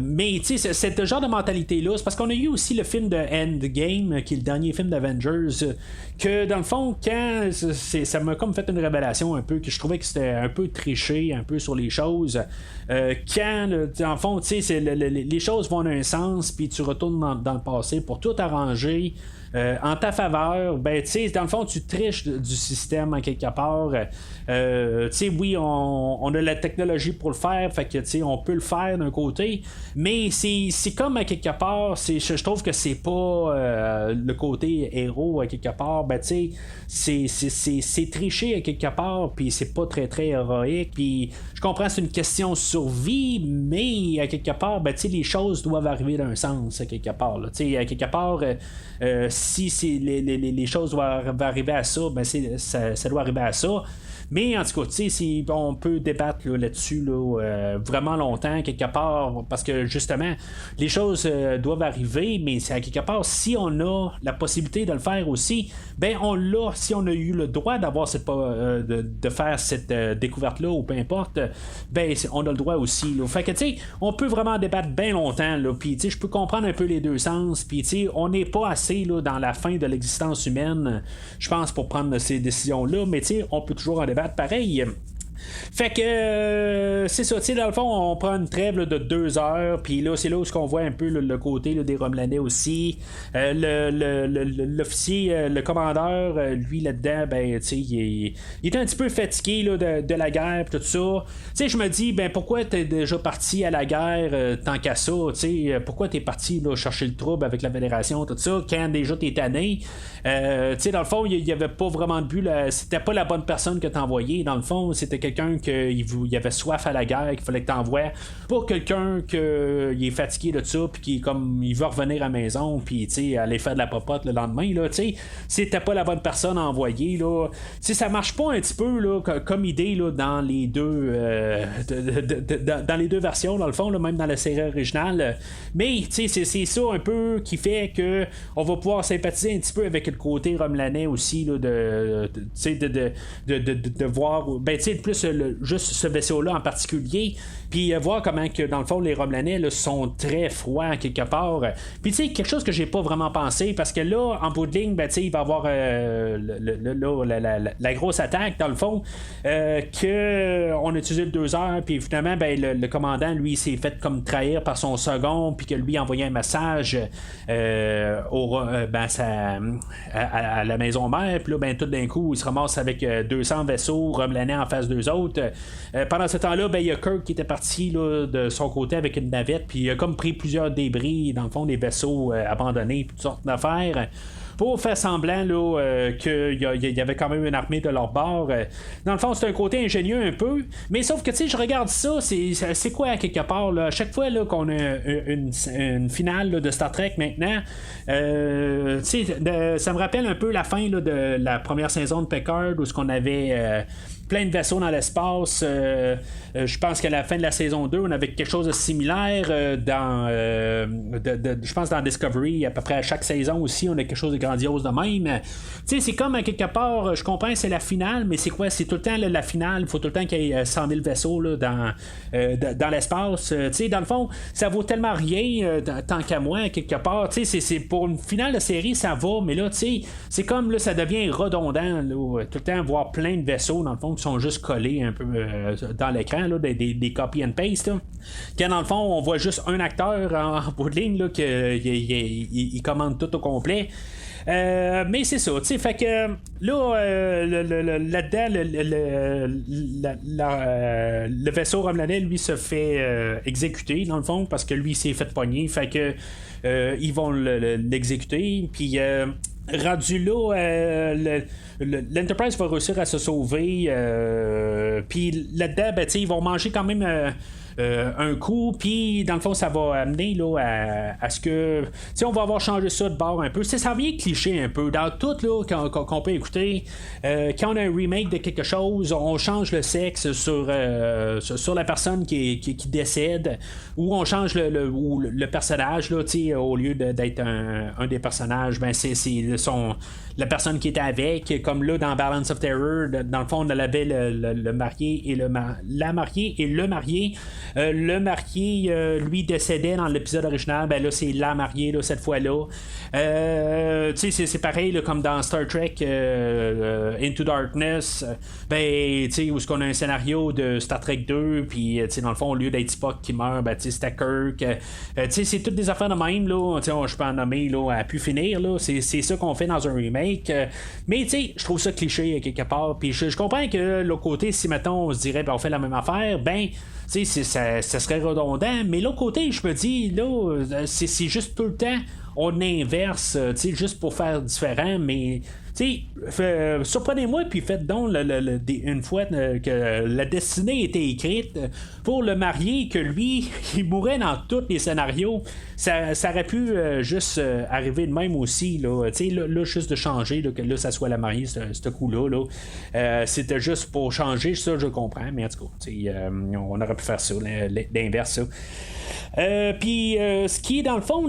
Mais tu sais c'est genre de mentalité là, c'est parce qu'on a eu aussi le film de Endgame qui est le dernier film d'Avengers que dans le fond quand ça m'a comme fait une révélation un peu que je trouvais que c'était un peu triché un peu sur les choses quand dans le fond tu sais les choses vont dans un sens puis tu retournes dans le passé pour tout arranger en ta faveur, ben tu sais, dans le fond, tu triches du du système en quelque part. Oui, on a la technologie pour le faire, fait que on peut le faire d'un côté, mais c'est comme à quelque part, je trouve que c'est pas le côté héros à quelque part, c'est triché à quelque part, puis c'est pas très très héroïque, puis je comprends c'est une question de survie, mais à quelque part, les choses doivent arriver d'un sens à quelque part. Là. À quelque part, si les choses doivent arriver à ça, ça doit arriver à ça. Mais en tout cas, si on peut débattre là-dessus vraiment longtemps, quelque part, parce que justement, les choses doivent arriver, mais c'est à quelque part, si on a la possibilité de le faire aussi, on l'a, si on a eu le droit d'avoir de faire cette découverte-là, ou peu importe, on a le droit aussi. Là. Fait que, on peut vraiment débattre bien longtemps, puis je peux comprendre un peu les deux sens, puis on n'est pas assez dans la fin de l'existence humaine, je pense, pour prendre ces décisions-là, mais on peut toujours en débattre pareil. Fait que c'est ça, dans le fond, on prend une trêve de 2 heures, puis là, c'est là où on voit un peu le côté des Romelanais aussi. L'officier, le commandeur, lui là-dedans, il est un petit peu fatigué de la guerre, pis tout ça. Je me dis, pourquoi t'es déjà parti à la guerre tant qu'à ça, pourquoi t'es parti chercher le trouble avec la Fédération, tout ça, quand déjà t'es tanné. Dans le fond, il n'y avait pas vraiment de but, c'était pas la bonne personne que t'as envoyé. Dans le fond, c'était quelqu'un qui avait soif à la guerre, qu'il fallait que t'envoies, pas quelqu'un qui est fatigué de ça, puis qui comme il veut revenir à la maison, puis aller faire de la popote le lendemain. Là, c'était pas la bonne personne à envoyer. Là. Ça marche pas un petit peu là, comme idée là, dans les deux dans les deux versions, dans le fond, là, même dans la série originale. Mais c'est ça un peu qui fait que on va pouvoir sympathiser un petit peu avec le côté romelanais aussi là, de voir plus juste ce vaisseau-là en particulier, puis voir comment que dans le fond les Romelanais là, sont très froids quelque part. Puis quelque chose que j'ai pas vraiment pensé, parce que là en bout de ligne, il va y avoir la grosse attaque dans le fond, que on a utilisé le 2 heures, puis finalement le commandant lui s'est fait comme trahir par son second, puis que lui a envoyé un message à la maison mère, puis là tout d'un coup il se ramasse avec 200 vaisseaux Romelanais en face d'eux autres. Pendant ce temps-là, il y a Kirk qui était parti là, de son côté avec une navette, puis il a comme pris plusieurs débris, dans le fond, des vaisseaux abandonnés, toutes sortes d'affaires, pour faire semblant qu'il y avait quand même une armée de leur bord. Dans le fond, c'est un côté ingénieux un peu, mais sauf que je regarde ça, c'est quoi à quelque part, là, à chaque fois là, qu'on a une finale là, de Star Trek maintenant, ça me rappelle un peu la fin là, de la première saison de Picard, où ce qu'on avait plein de vaisseaux dans l'espace. Je pense qu'à la fin de la saison 2, on avait quelque chose de similaire je pense dans Discovery, à peu près à chaque saison aussi, on a quelque chose de grandiose de même. C'est comme à quelque part, je comprends c'est la finale, mais c'est quoi? C'est tout le temps la finale, il faut tout le temps qu'il y ait 100 000 vaisseaux là, dans l'espace. Dans le fond, ça vaut tellement rien tant qu'à moi, à quelque part. C'est pour une finale de série, ça va, mais là, c'est comme là, ça devient redondant, là, tout le temps voir plein de vaisseaux, dans le fond, qui sont juste collés un peu dans l'écran, là, des copy and paste. Là. Quand dans le fond, on voit juste un acteur en bout de ligne là, il commande tout au complet. Mais c'est ça, tu sais, fait que là, là-dedans, le vaisseau Romelanais, lui, se fait exécuter, dans le fond, parce que lui, il s'est fait pogner, fait que ils vont l'exécuter, puis rendu là, l'Enterprise va réussir à se sauver, puis là-dedans, ils vont manger quand même un coup, puis dans le fond ça va amener là, à ce que on va avoir changé ça de bord un peu. Ça vient cliché un peu dans tout là, qu'on peut écouter, quand on a un remake de quelque chose, on change le sexe sur la personne qui décède, ou on change le personnage là, au lieu d'être un des personnages, c'est la personne qui était avec, comme là dans Balance of Terror, dans le fond on avait le marié et la mariée et le marié. Le marié, lui, décédait dans l'épisode original. Ben là, c'est la mariée, là, cette fois-là. C'est pareil là, comme dans Star Trek Into Darkness. Où est-ce qu'on a un scénario de Star Trek 2, puis dans le fond, au lieu d'être Spock qui meurt, c'était Kirk. C'est toutes des affaires de même, là. Je peux en nommer là, à pu finir. Là. C'est ça qu'on fait dans un remake. Mais je trouve ça cliché quelque part. Puis je comprends que l'autre côté, si mettons on se dirait on fait la même affaire, ça serait redondant. Mais l'autre côté, je me dis, là, c'est juste tout le temps on inverse, juste pour faire différent, mais surprenez-moi puis faites donc une fois que la destinée était écrite pour le marié, que lui il mourrait dans tous les scénarios, ça aurait pu juste arriver de même aussi là, juste de changer là, que là ça soit la mariée ce coup-là c'était juste pour changer, ça je comprends, mais en tout cas on aurait pu faire ça, l'inverse ça. Puis ce qui est dans le fond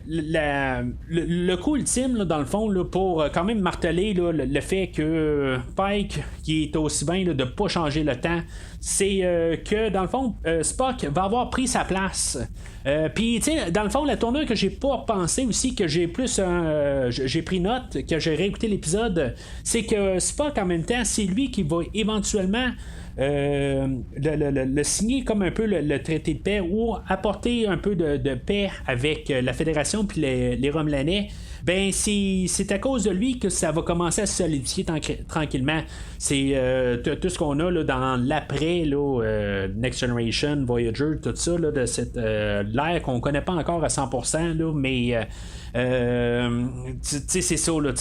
le coup ultime là, dans le fond là, pour quand même marteler là, le fait que Pike qui est aussi bien là, de pas changer le temps, c'est que dans le fond Spock va avoir pris sa place. Puis dans le fond la tournure que j'ai pas pensé aussi, que j'ai plus j'ai pris note, que j'ai réécouté l'épisode, c'est que Spock en même temps c'est lui qui va éventuellement le signer comme un peu le traité de paix ou apporter un peu de paix avec la Fédération puis les Romulanais. C'est à cause de lui que ça va commencer à se solidifier tranquillement. C'est tout ce qu'on a là, dans l'après là, Next Generation, Voyager, tout ça là, de cette l'ère qu'on connaît pas encore à 100% là, mais c'est ça là,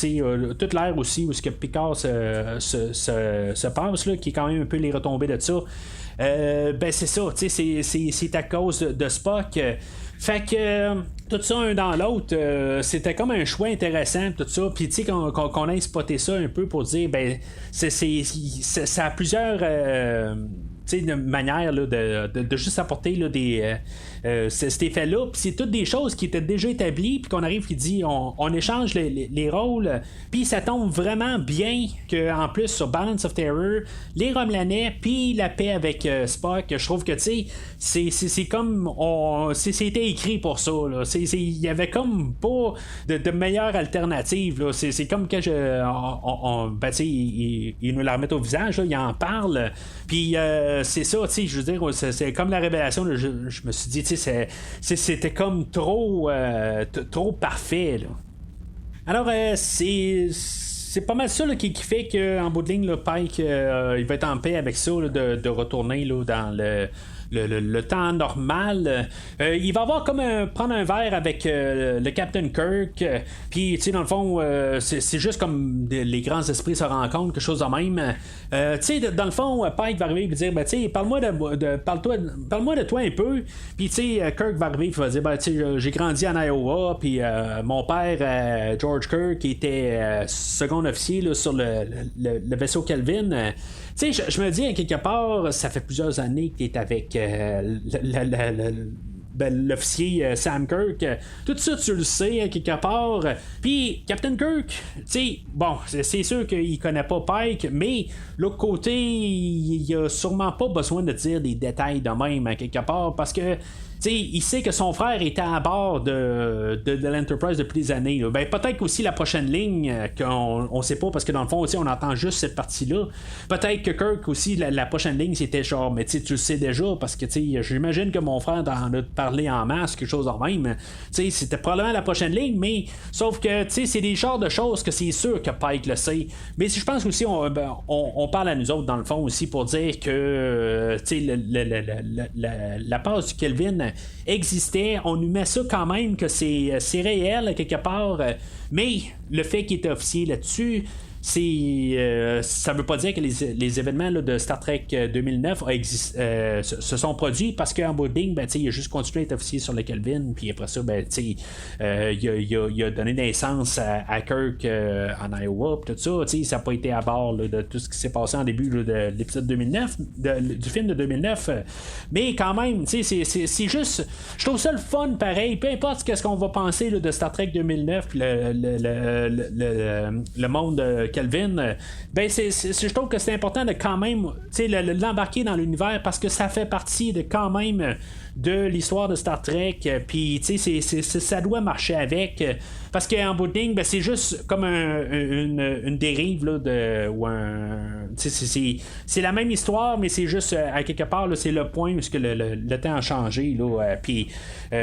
toute l'ère aussi où ce que Picard se passe là, qui est quand même un peu les retombées de ça. C'est ça, c'est à cause de Spock. Fait que tout ça un dans l'autre, c'était comme un choix intéressant, tout ça. Puis tu sais qu'on ait spoté ça un peu pour dire, ça a plusieurs manières là, de juste apporter là, cet effet-là. Puis c'est toutes des choses qui étaient déjà établies, puis qu'on arrive qui dit on échange les rôles, puis ça tombe vraiment bien qu'en plus sur Balance of Terror, les Romulanais, puis la paix avec Spock, je trouve que tu sais, c'est comme c'était écrit pour ça. Il y avait comme pas de meilleure alternative. Là. C'est comme que il nous la remet au visage, là, il en parle, puis c'est ça, je veux dire, c'est comme la révélation, là, je me suis dit, c'était comme trop parfait. Là. Alors, c'est pas mal ça là, qui fait qu'en bout de ligne, là, Pike il va être en paix avec ça, là, de retourner là, dans le temps normal. Il va avoir comme prendre un verre avec le Captain Kirk, puis tu sais dans le fond c'est juste comme les grands esprits se rencontrent, quelque chose de même. Tu sais dans le fond Pike va arriver et dire tu sais parle-moi de toi un peu, puis tu sais Kirk va arriver et va dire tu sais j'ai grandi en Iowa, puis mon père George Kirk était second officier là, sur le vaisseau Kelvin. Tu sais, je me dis, à quelque part, ça fait plusieurs années que tu es avec l'officier Sam Kirk. Tout ça, tu le sais, à quelque part. Puis, Captain Kirk, tu sais, bon, c'est sûr qu'il connaît pas Pike, mais l'autre côté, il a sûrement pas besoin de dire des détails de même, à quelque part, parce que t'sais, il sait que son frère était à bord de l'Enterprise depuis des années. Là. Peut-être aussi la prochaine ligne, qu'on sait pas, parce que dans le fond, on entend juste cette partie-là. Peut-être que Kirk aussi, la prochaine ligne, c'était genre, mais tu le sais déjà, parce que j'imagine que mon frère en a parlé en masse, quelque chose de même. C'était probablement la prochaine ligne, mais sauf que c'est des genres de choses que c'est sûr que Pike le sait. Mais je pense aussi, on parle à nous autres, dans le fond, aussi, pour dire que la passe du Kelvin existait, on nous met ça quand même que c'est réel quelque part, mais le fait qu'il est officier là-dessus, ça veut pas dire que les événements là, de Star Trek 2009 se sont produits, parce qu'en bout de ligne, il a juste continué à être officier sur le Kelvin, puis après ça, il a donné naissance à Kirk en Iowa, tout ça, ça n'a pas été à bord là, de tout ce qui s'est passé en début là, de l'épisode 2009, du film de 2009, mais quand même, c'est juste, je trouve ça le fun pareil, peu importe ce qu'on va penser là, de Star Trek 2009, le monde Kelvin, ben je trouve que c'est important de quand même l'embarquer dans l'univers parce que ça fait partie de quand même de l'histoire de Star Trek, puis ça doit marcher avec, parce qu'en bout de ligne, ben, c'est juste comme une dérive là, c'est la même histoire, mais c'est juste à quelque part là, c'est le point où le temps a changé là, puis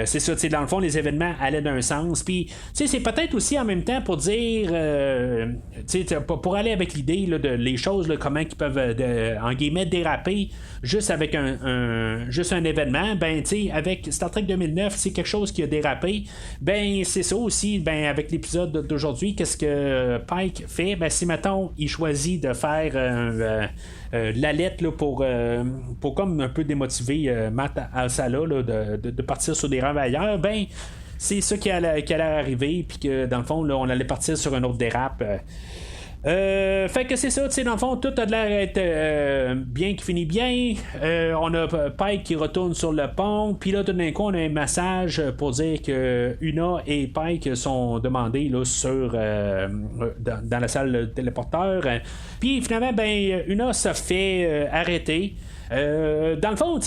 c'est ça, dans le fond les événements allaient d'un sens, puis c'est peut-être aussi en même temps pour dire pour aller avec l'idée là, de les choses là, comment ils peuvent en guillemets déraper juste avec juste un événement. Ben avec Star Trek 2009 c'est quelque chose qui a dérapé, ben c'est ça aussi, ben avec l'épisode d'aujourd'hui, qu'est-ce que Pike fait, ben si mettons il choisit de faire la lettre là, pour comme un peu démotiver Matt Alsala là, de partir sur des rames ailleurs, ben c'est ça qui allait arriver, puis que dans le fond là, on allait partir sur un autre dérape. Fait que c'est ça, dans le fond, tout a l'air d'être bien qui finit bien. On a Pike qui retourne sur le pont, puis là, tout d'un coup, on a un message pour dire que Una et Pike sont demandés là, dans la salle de téléporteur. Puis finalement, ben, Una se fait arrêter. Dans le fond,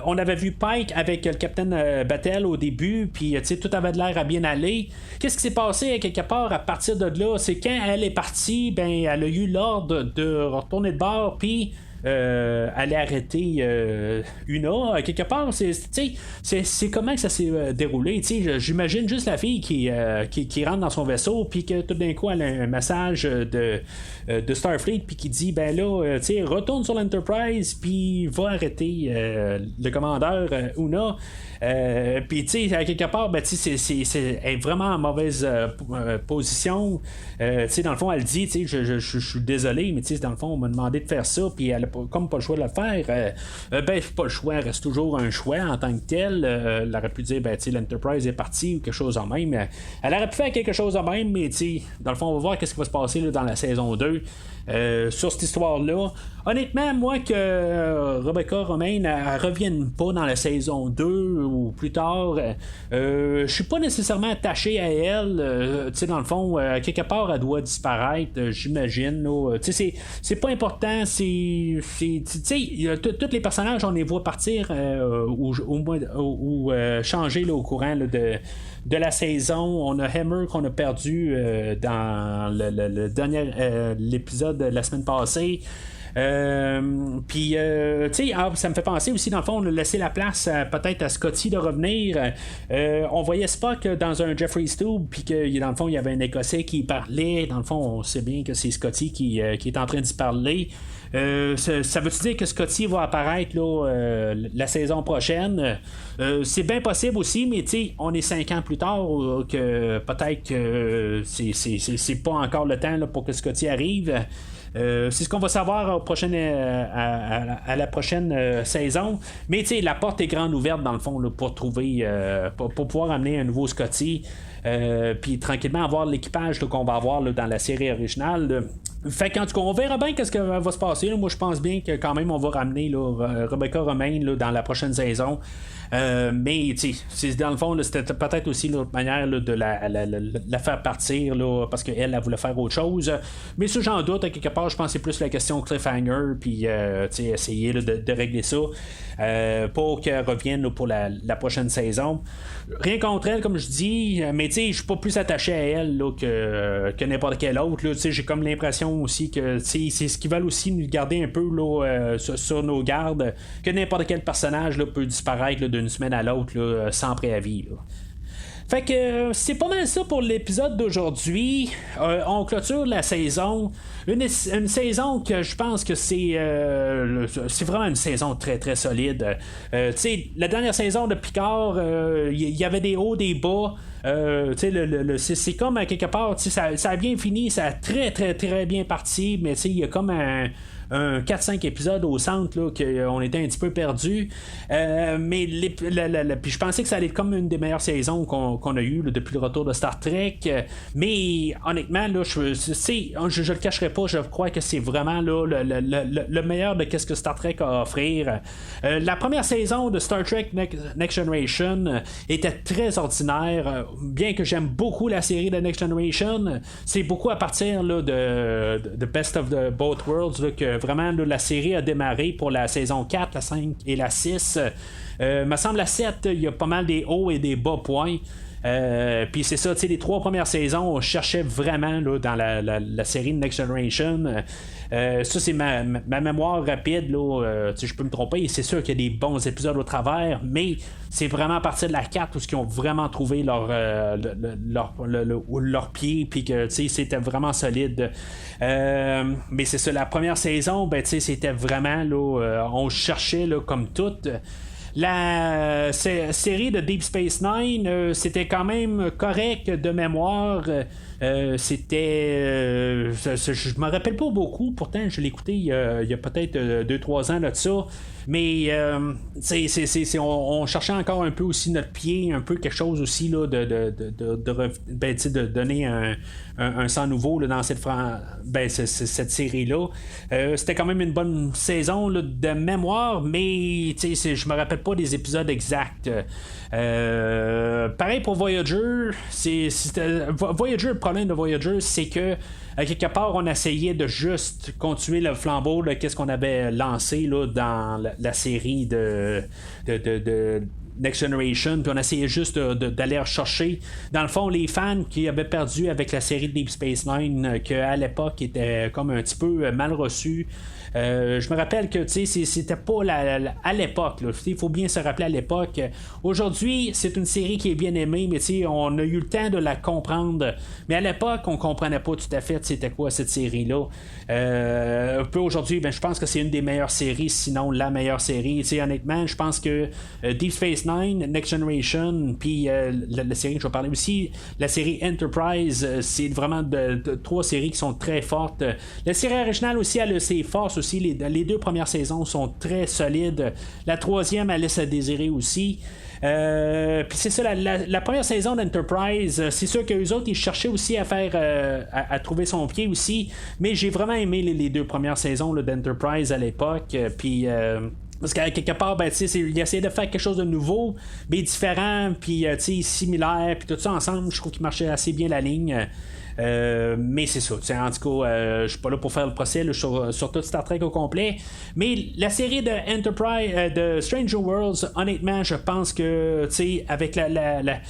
on avait vu Pike avec le Capitaine Battelle au début, puis tout avait l'air à bien aller. Qu'est-ce qui s'est passé à quelque part à partir de là? C'est quand elle est partie, ben elle a eu l'ordre de retourner de bord, puis aller arrêter Una. Quelque part, c'est comment que ça s'est déroulé. J'imagine juste la fille qui rentre dans son vaisseau, puis que tout d'un coup elle a un message de Starfleet, puis qui dit ben là, retourne sur l'Enterprise, puis va arrêter le commandeur Una. Puis à quelque part, ben, elle est vraiment en mauvaise position. Dans le fond, elle dit je suis désolé, mais dans le fond, on m'a demandé de faire ça, puis elle a comme pas le choix de le faire. Ben, pas le choix, reste toujours un choix en tant que tel. Elle aurait pu dire ben, l'Enterprise est partie ou quelque chose en même. Elle aurait pu faire quelque chose en même, mais dans le fond, on va voir qu'est-ce qui va se passer là, dans la saison 2. Sur cette histoire-là. Honnêtement, moi que Rebecca Romijn elle revienne pas dans la saison 2 ou plus tard, je suis pas nécessairement attaché à elle. Dans le fond, quelque part, elle doit disparaître, j'imagine. C'est pas important. Tous les personnages, on les voit partir ou changer là, au courant là, de la saison. On a Hammer qu'on a perdu dans le dernier l'épisode de la semaine passée. Puis ça me fait penser aussi, dans le fond, on a laissé la place peut-être à Scotty de revenir. On voyait Spock dans un Jeffrey's Tube, puis que dans le fond il y avait un Écossais qui parlait. Dans le fond, on sait bien que c'est Scotty qui est en train d'y parler. Ça veut-tu dire que Scotty va apparaître là, la saison prochaine? C'est bien possible aussi, mais on est 5 ans plus tard, que peut-être que c'est pas encore le temps là, pour que Scotty arrive. C'est ce qu'on va savoir à la prochaine saison. Mais la porte est grande ouverte dans le fond là, pour trouver pour pouvoir amener un nouveau Scotty. Puis tranquillement avoir l'équipage là, qu'on va avoir là, dans la série originale là. Fait qu'en tout cas, on verra bien qu'est-ce que va se passer là. Moi je pense bien que quand même on va ramener là, Rebecca Romijn là, dans la prochaine saison. Mais c'est, dans le fond là, c'était peut-être aussi l'autre manière là, de la faire partir là, parce qu'elle voulait faire autre chose, mais ça j'en doute à quelque part. Je pense que c'est plus la question cliffhanger, puis essayer là, de régler ça pour qu'elle revienne là, pour la prochaine saison. Rien contre elle comme je dis, mais je suis pas plus attaché à elle là, que n'importe quel autre là. J'ai comme l'impression aussi que c'est ce qu'ils veulent aussi nous garder un peu là, sur nos gardes, que n'importe quel personnage là, peut disparaître là, d'une semaine à l'autre là, sans préavis là. Fait que c'est pas mal ça pour l'épisode d'aujourd'hui. On clôture la saison. Une saison que je pense que c'est vraiment une saison très très solide. La dernière saison de Picard, il y avait des hauts, des bas. C'est comme à quelque part, ça a bien fini, ça a très très très bien parti, mais il y a comme un 4-5 épisodes au centre, là, qu'on était un petit peu perdu. Mais puis je pensais que ça allait être comme une des meilleures saisons qu'on a eues depuis le retour de Star Trek. Mais honnêtement, là, je le cacherai pas, je crois que c'est vraiment là, le meilleur de ce que Star Trek a à offrir. La première saison de Star Trek Next Generation était très ordinaire, bien que j'aime beaucoup la série de Next Generation. C'est beaucoup à partir là, de Best of the Both Worlds là, que vraiment là, la série a démarré pour la saison 4, la 5 et la 6. Me semble la 7, il y a pas mal des hauts et des bas points. Puis c'est ça, tu sais, les 3 premières saisons, on cherchait vraiment là, dans la série de Next Generation. Ça, c'est ma mémoire rapide. Là, je peux me tromper. C'est sûr qu'il y a des bons épisodes au travers, mais c'est vraiment à partir de la 4 où ils ont vraiment trouvé leur pied, puis que c'était vraiment solide. Mais c'est ça, la première saison, ben, c'était vraiment, là, on cherchait là, comme tout. La série de Deep Space Nine, c'était quand même correct de mémoire. C'était. Je me rappelle pas beaucoup, pourtant je l'ai écouté il y a peut-être 2-3 ans là de ça. Mais on cherchait encore un peu aussi notre pied, un peu quelque chose aussi là, de donner un sang nouveau là, dans cette série-là. C'était quand même une bonne saison là, de mémoire, mais je me rappelle pas des épisodes exacts. Pareil pour Voyager. Voyager, le problème de Voyager, c'est que quelque part, on essayait de juste continuer le flambeau de qu'est-ce qu'on avait lancé là, dans la série de Next Generation, puis on essayait juste d'aller rechercher dans le fond les fans qui avaient perdu avec la série de Deep Space Nine, que à l'époque était comme un petit peu mal reçu. Je me rappelle que c'était pas à l'époque. Il faut bien se rappeler à l'époque. Aujourd'hui, c'est une série qui est bien aimée, mais on a eu le temps de la comprendre. Mais à l'époque, on comprenait pas tout à fait c'était quoi cette série-là. Un peu aujourd'hui, je pense que c'est une des meilleures séries, sinon la meilleure série. Honnêtement, je pense que Deep Space Nine, Next Generation, puis la série que je vais parler aussi, la série Enterprise, c'est vraiment de 3 séries qui sont très fortes. La série originale aussi, elle a ses forces aussi. Les 2 premières saisons sont très solides. La 3e, elle laisse à désirer aussi. Puis c'est ça, la première saison d'Enterprise, c'est sûr qu'eux autres ils cherchaient aussi à faire à trouver son pied aussi, mais j'ai vraiment aimé les 2 premières saisons là, d'Enterprise à l'époque. Puis parce qu'à quelque part, il essayait de faire quelque chose de nouveau, mais différent, puis similaire, puis tout ça ensemble, je trouve qu'il marchait assez bien la ligne. Mais c'est ça, en tout cas, je suis pas là pour faire le procès là, sur tout Star Trek au complet. Mais la série de Enterprise, de Stranger Worlds, honnêtement, je pense que avec la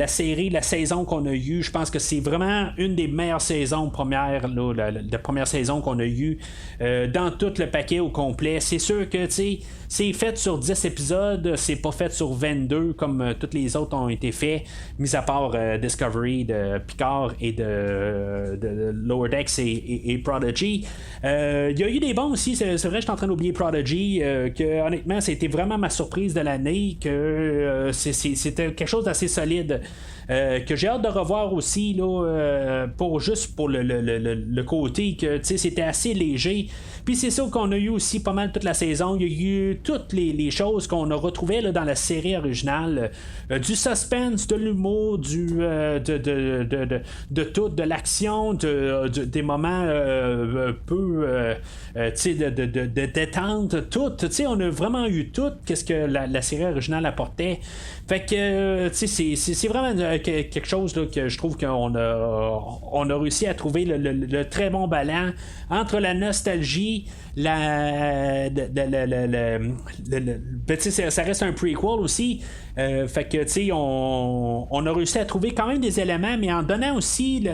série, la saison qu'on a eue, je pense que c'est vraiment une des meilleures saisons premières, là, la première saison qu'on a eue dans tout le paquet au complet. C'est sûr que c'est fait sur 10 épisodes, c'est pas fait sur 22 comme toutes les autres ont été faits, mis à part Discovery de Picard et de Lower Decks et Prodigy. Il y a eu des bons aussi, c'est vrai, je suis en train d'oublier Prodigy, que honnêtement, c'était vraiment ma surprise de l'année, que c'était quelque chose d'assez solide. Que j'ai hâte de revoir aussi là, pour le côté que c'était assez léger. Puis c'est ça qu'on a eu aussi pas mal toute la saison. Il y a eu toutes les choses qu'on a retrouvées là, dans la série originale. Du suspense, de l'humour, de tout, de l'action, des moments peu de détente, tout. On a vraiment eu tout qu'est-ce que la série originale apportait. Fait que c'est vraiment quelque chose là, que je trouve qu'on a réussi à trouver le très bon ballon entre la nostalgie, ça reste un prequel aussi. Fait que on a réussi à trouver quand même des éléments, mais en donnant aussi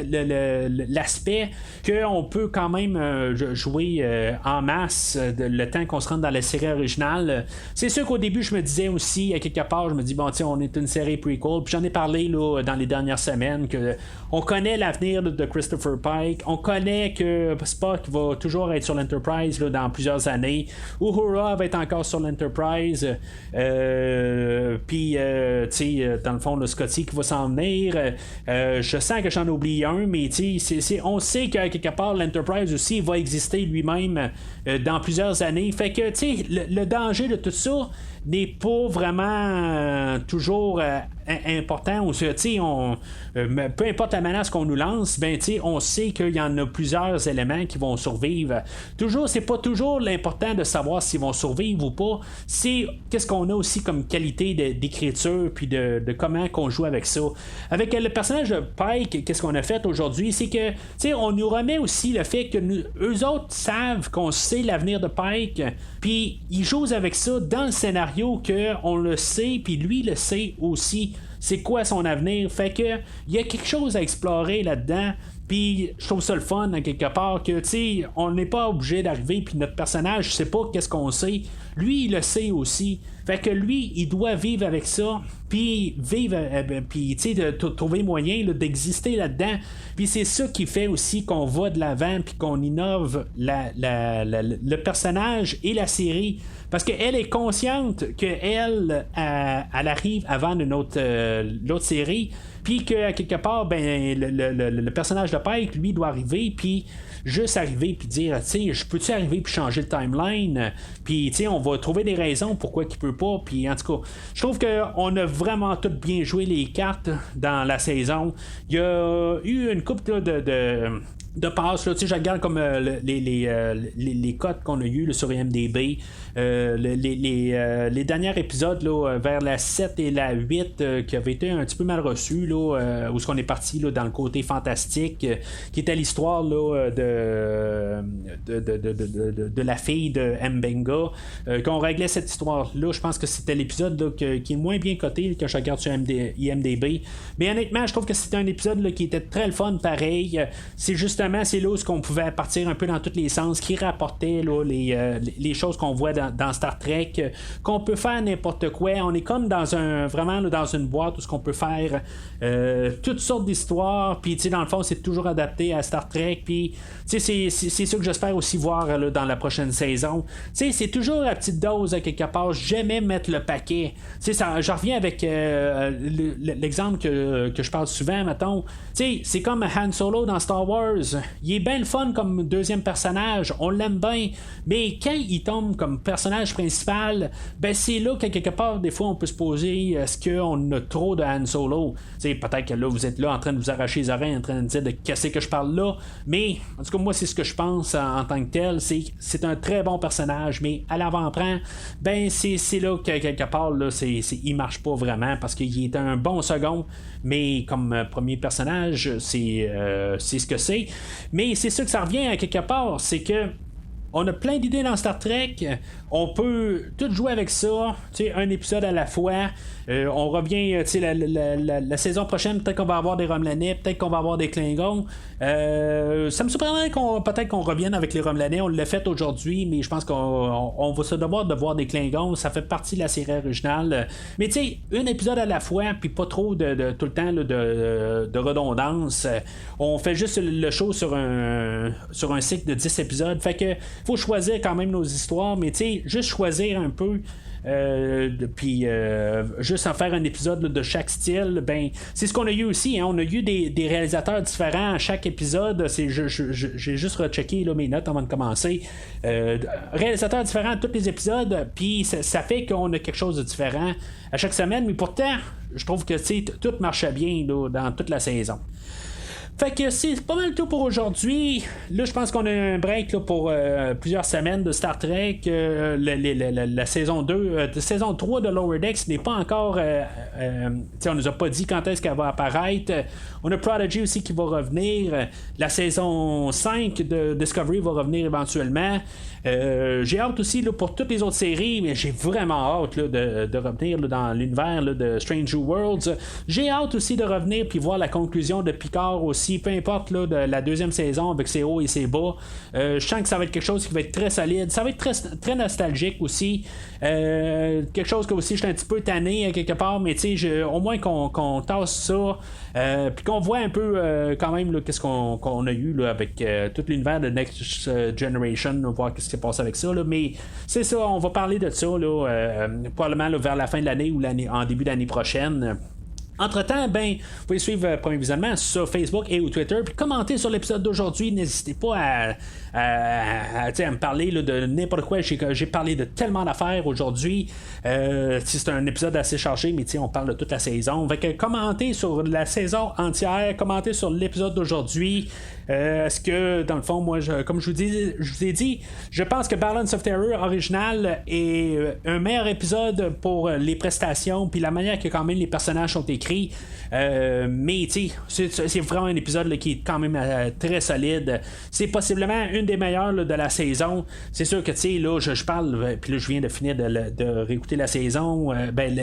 l'aspect qu'on peut quand même jouer en masse le temps qu'on se rende dans la série originale. C'est sûr qu'au début je me disais aussi à quelque part, je me dis bon on est une série prequel, puis j'en ai parlé là, dans les dernières semaines que on connaît l'avenir de Christopher Pike, on connaît que Spock va toujours être sur l'Enterprise là, dans plusieurs années, Uhura va être encore sur l'Enterprise, puis dans le fond le Scotty qui va s'en venir, je sens que j'en oublie un, mais on sait qu'à quelque part, l'Enterprise aussi va exister lui-même dans plusieurs années. Fait que le danger de tout ça n'est pas vraiment toujours important. Peu importe la menace qu'on nous lance, on sait qu'il y en a plusieurs éléments qui vont survivre. Toujours, c'est pas toujours l'important de savoir s'ils vont survivre ou pas. C'est qu'est-ce qu'on a aussi comme qualité d'écriture puis de comment qu'on joue avec ça. Avec le personnage de Pike, qu'est-ce qu'on a fait aujourd'hui, c'est que on nous remet aussi le fait que eux autres savent qu'on sait l'avenir de Pike, puis ils jouent avec ça dans le scénario que on le sait, puis lui le sait aussi. C'est quoi son avenir? Fait que il y a quelque chose à explorer là-dedans. Puis je trouve ça le fun à quelque part que on n'est pas obligé d'arriver puis notre personnage sait pas qu'est-ce qu'on sait. Lui il le sait aussi. Fait que lui il doit vivre avec ça. Puis vivre puis de trouver moyen là, d'exister là-dedans. Puis c'est ça qui fait aussi qu'on va de l'avant puis qu'on innove le personnage et la série. Parce qu'elle est consciente qu'elle arrive avant l'autre série, puis qu'à quelque part, le personnage de Pike, lui, doit arriver, puis juste arriver, puis dire, je peux-tu arriver, puis changer le timeline, puis on va trouver des raisons pourquoi il peut pas, puis en tout cas, je trouve qu'on a vraiment tout bien joué les cartes dans la saison. Il y a eu une couple là, de passes, je regarde comme les cotes qu'on a eues sur IMDb. Les derniers épisodes là, vers la 7 et la 8 qui avaient été un petit peu mal reçus là, où est-ce qu'on est parti là, dans le côté fantastique qui était l'histoire là, de la fille de Mbenga qu'on réglait cette histoire là. Je pense que c'était l'épisode là, qui est moins bien coté que je regarde sur IMDb, mais honnêtement je trouve que c'était un épisode là, qui était très le fun pareil. C'est justement c'est là où on pouvait partir un peu dans tous les sens, qui rapportait là, les choses qu'on voit dans Star Trek, qu'on peut faire n'importe quoi. On est comme vraiment là, dans une boîte où ce qu'on peut faire toutes sortes d'histoires, puis dans le fond c'est toujours adapté à Star Trek, puis c'est ça que j'espère aussi voir là, dans la prochaine saison. C'est toujours la petite dose à quelque part, jamais mettre le paquet. Je reviens avec l'exemple que je parle souvent, mettons, c'est comme Han Solo dans Star Wars. Il est bien le fun comme deuxième personnage, on l'aime bien, mais quand il tombe comme personnage principal, c'est là qu'à quelque part des fois on peut se poser est-ce qu'on a trop de Han Solo. Peut-être que là vous êtes là en train de vous arracher les oreilles, en train de dire de casser que je parle là, mais en tout cas moi c'est ce que je pense en tant que tel, c'est un très bon personnage, mais à l'avant-plan c'est là que quelque part là, il marche pas vraiment parce qu'il est un bon second, mais comme premier personnage c'est ce que c'est. Mais c'est ça que ça revient à quelque part, c'est que on a plein d'idées dans Star Trek, on peut tout jouer avec ça, un épisode à la fois. On revient, la saison prochaine, peut-être qu'on va avoir des Romulanais, peut-être qu'on va avoir des Klingons. Ça me surprendrait peut-être qu'on revienne avec les Romulanais. On l'a fait aujourd'hui, mais je pense qu'on va se devoir de voir des Klingons. Ça fait partie de la série originale. Mais un épisode à la fois, puis pas trop de tout le temps là, de redondance. On fait juste le show sur un cycle de 10 épisodes. Fait que faut choisir quand même nos histoires, mais juste choisir un peu. Puis juste en faire un épisode là, de chaque style, c'est ce qu'on a eu aussi, hein. On a eu des réalisateurs différents à chaque épisode. J'ai juste rechecké là, mes notes avant de commencer. Réalisateurs différents à tous les épisodes, puis ça fait qu'on a quelque chose de différent à chaque semaine, mais pourtant je trouve que tout marchait bien là, dans toute la saison. Fait que c'est pas mal tout pour aujourd'hui. Là, je pense qu'on a un break là, pour plusieurs semaines de Star Trek. La saison 2, saison 3 de Lower Decks n'est pas encore... on nous a pas dit quand est-ce qu'elle va apparaître. On a Prodigy aussi qui va revenir. La saison 5 de Discovery va revenir éventuellement. J'ai hâte aussi là, pour toutes les autres séries, mais j'ai vraiment hâte là, de revenir là, dans l'univers là, de Strange New Worlds. J'ai hâte aussi de revenir puis voir la conclusion de Picard aussi, peu importe là, de la deuxième saison avec ses hauts et ses bas. Je sens que ça va être quelque chose qui va être très solide. Ça va être très, très nostalgique aussi. Quelque chose que aussi je suis un petit peu tanné quelque part, mais au moins qu'on tasse ça. Puis qu'on voit un peu quand même là, qu'est-ce qu'on a eu là, avec tout l'univers de Next Generation, là, voir qu'est-ce qui s'est passé avec ça là. Mais c'est ça, on va parler de ça là, probablement là, vers la fin de l'année ou en début d'année prochaine. Entre-temps, vous pouvez suivre Premier Visionnement sur Facebook et ou Twitter, puis commenter sur l'épisode d'aujourd'hui. N'hésitez pas à me parler là, de n'importe quoi. J'ai parlé de tellement d'affaires aujourd'hui. C'est un épisode assez chargé, mais on parle de toute la saison. Fait que commentez sur la saison entière, commentez sur l'épisode d'aujourd'hui. Est-ce que, dans le fond, moi, comme je vous ai dit, je pense que Balance of Terror original est un meilleur épisode pour les prestations, puis la manière que quand même les personnages sont écrits. Mais c'est vraiment un épisode là, qui est quand même très solide. C'est possiblement une des meilleures là, de la saison. C'est sûr que là, je parle, puis là je viens de finir de réécouter la saison,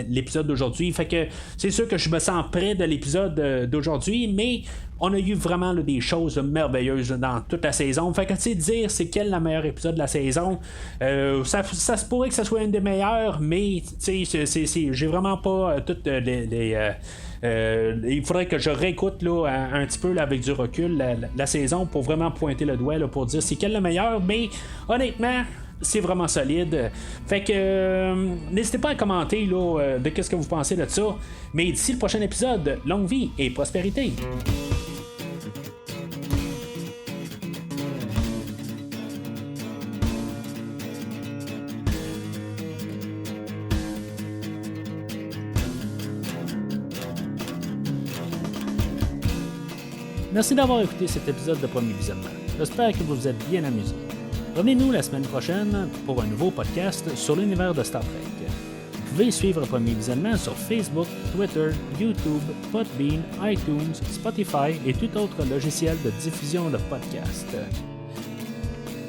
l'épisode d'aujourd'hui. Fait que c'est sûr que je me sens près de l'épisode d'aujourd'hui, mais on a eu vraiment là, des choses merveilleuses dans toute la saison. Fait que dire c'est quel le meilleur épisode de la saison, ça se pourrait que ça soit une des meilleures, mais j'ai vraiment pas toutes les il faudrait que je réécoute là, un petit peu là, avec du recul la saison pour vraiment pointer le doigt là, pour dire c'est quel le meilleur, mais honnêtement c'est vraiment solide. Fait que n'hésitez pas à commenter là, de qu'est-ce que vous pensez de ça. Mais d'ici le prochain épisode, longue vie et prospérité. Merci d'avoir écouté cet épisode de Premier Visionnement. J'espère que vous vous êtes bien amusés. Revenez-nous la semaine prochaine pour un nouveau podcast sur l'univers de Star Trek. Vous pouvez suivre Premier Visionnement sur Facebook, Twitter, YouTube, Podbean, iTunes, Spotify et tout autre logiciel de diffusion de podcasts.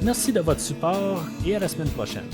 Merci de votre support et à la semaine prochaine.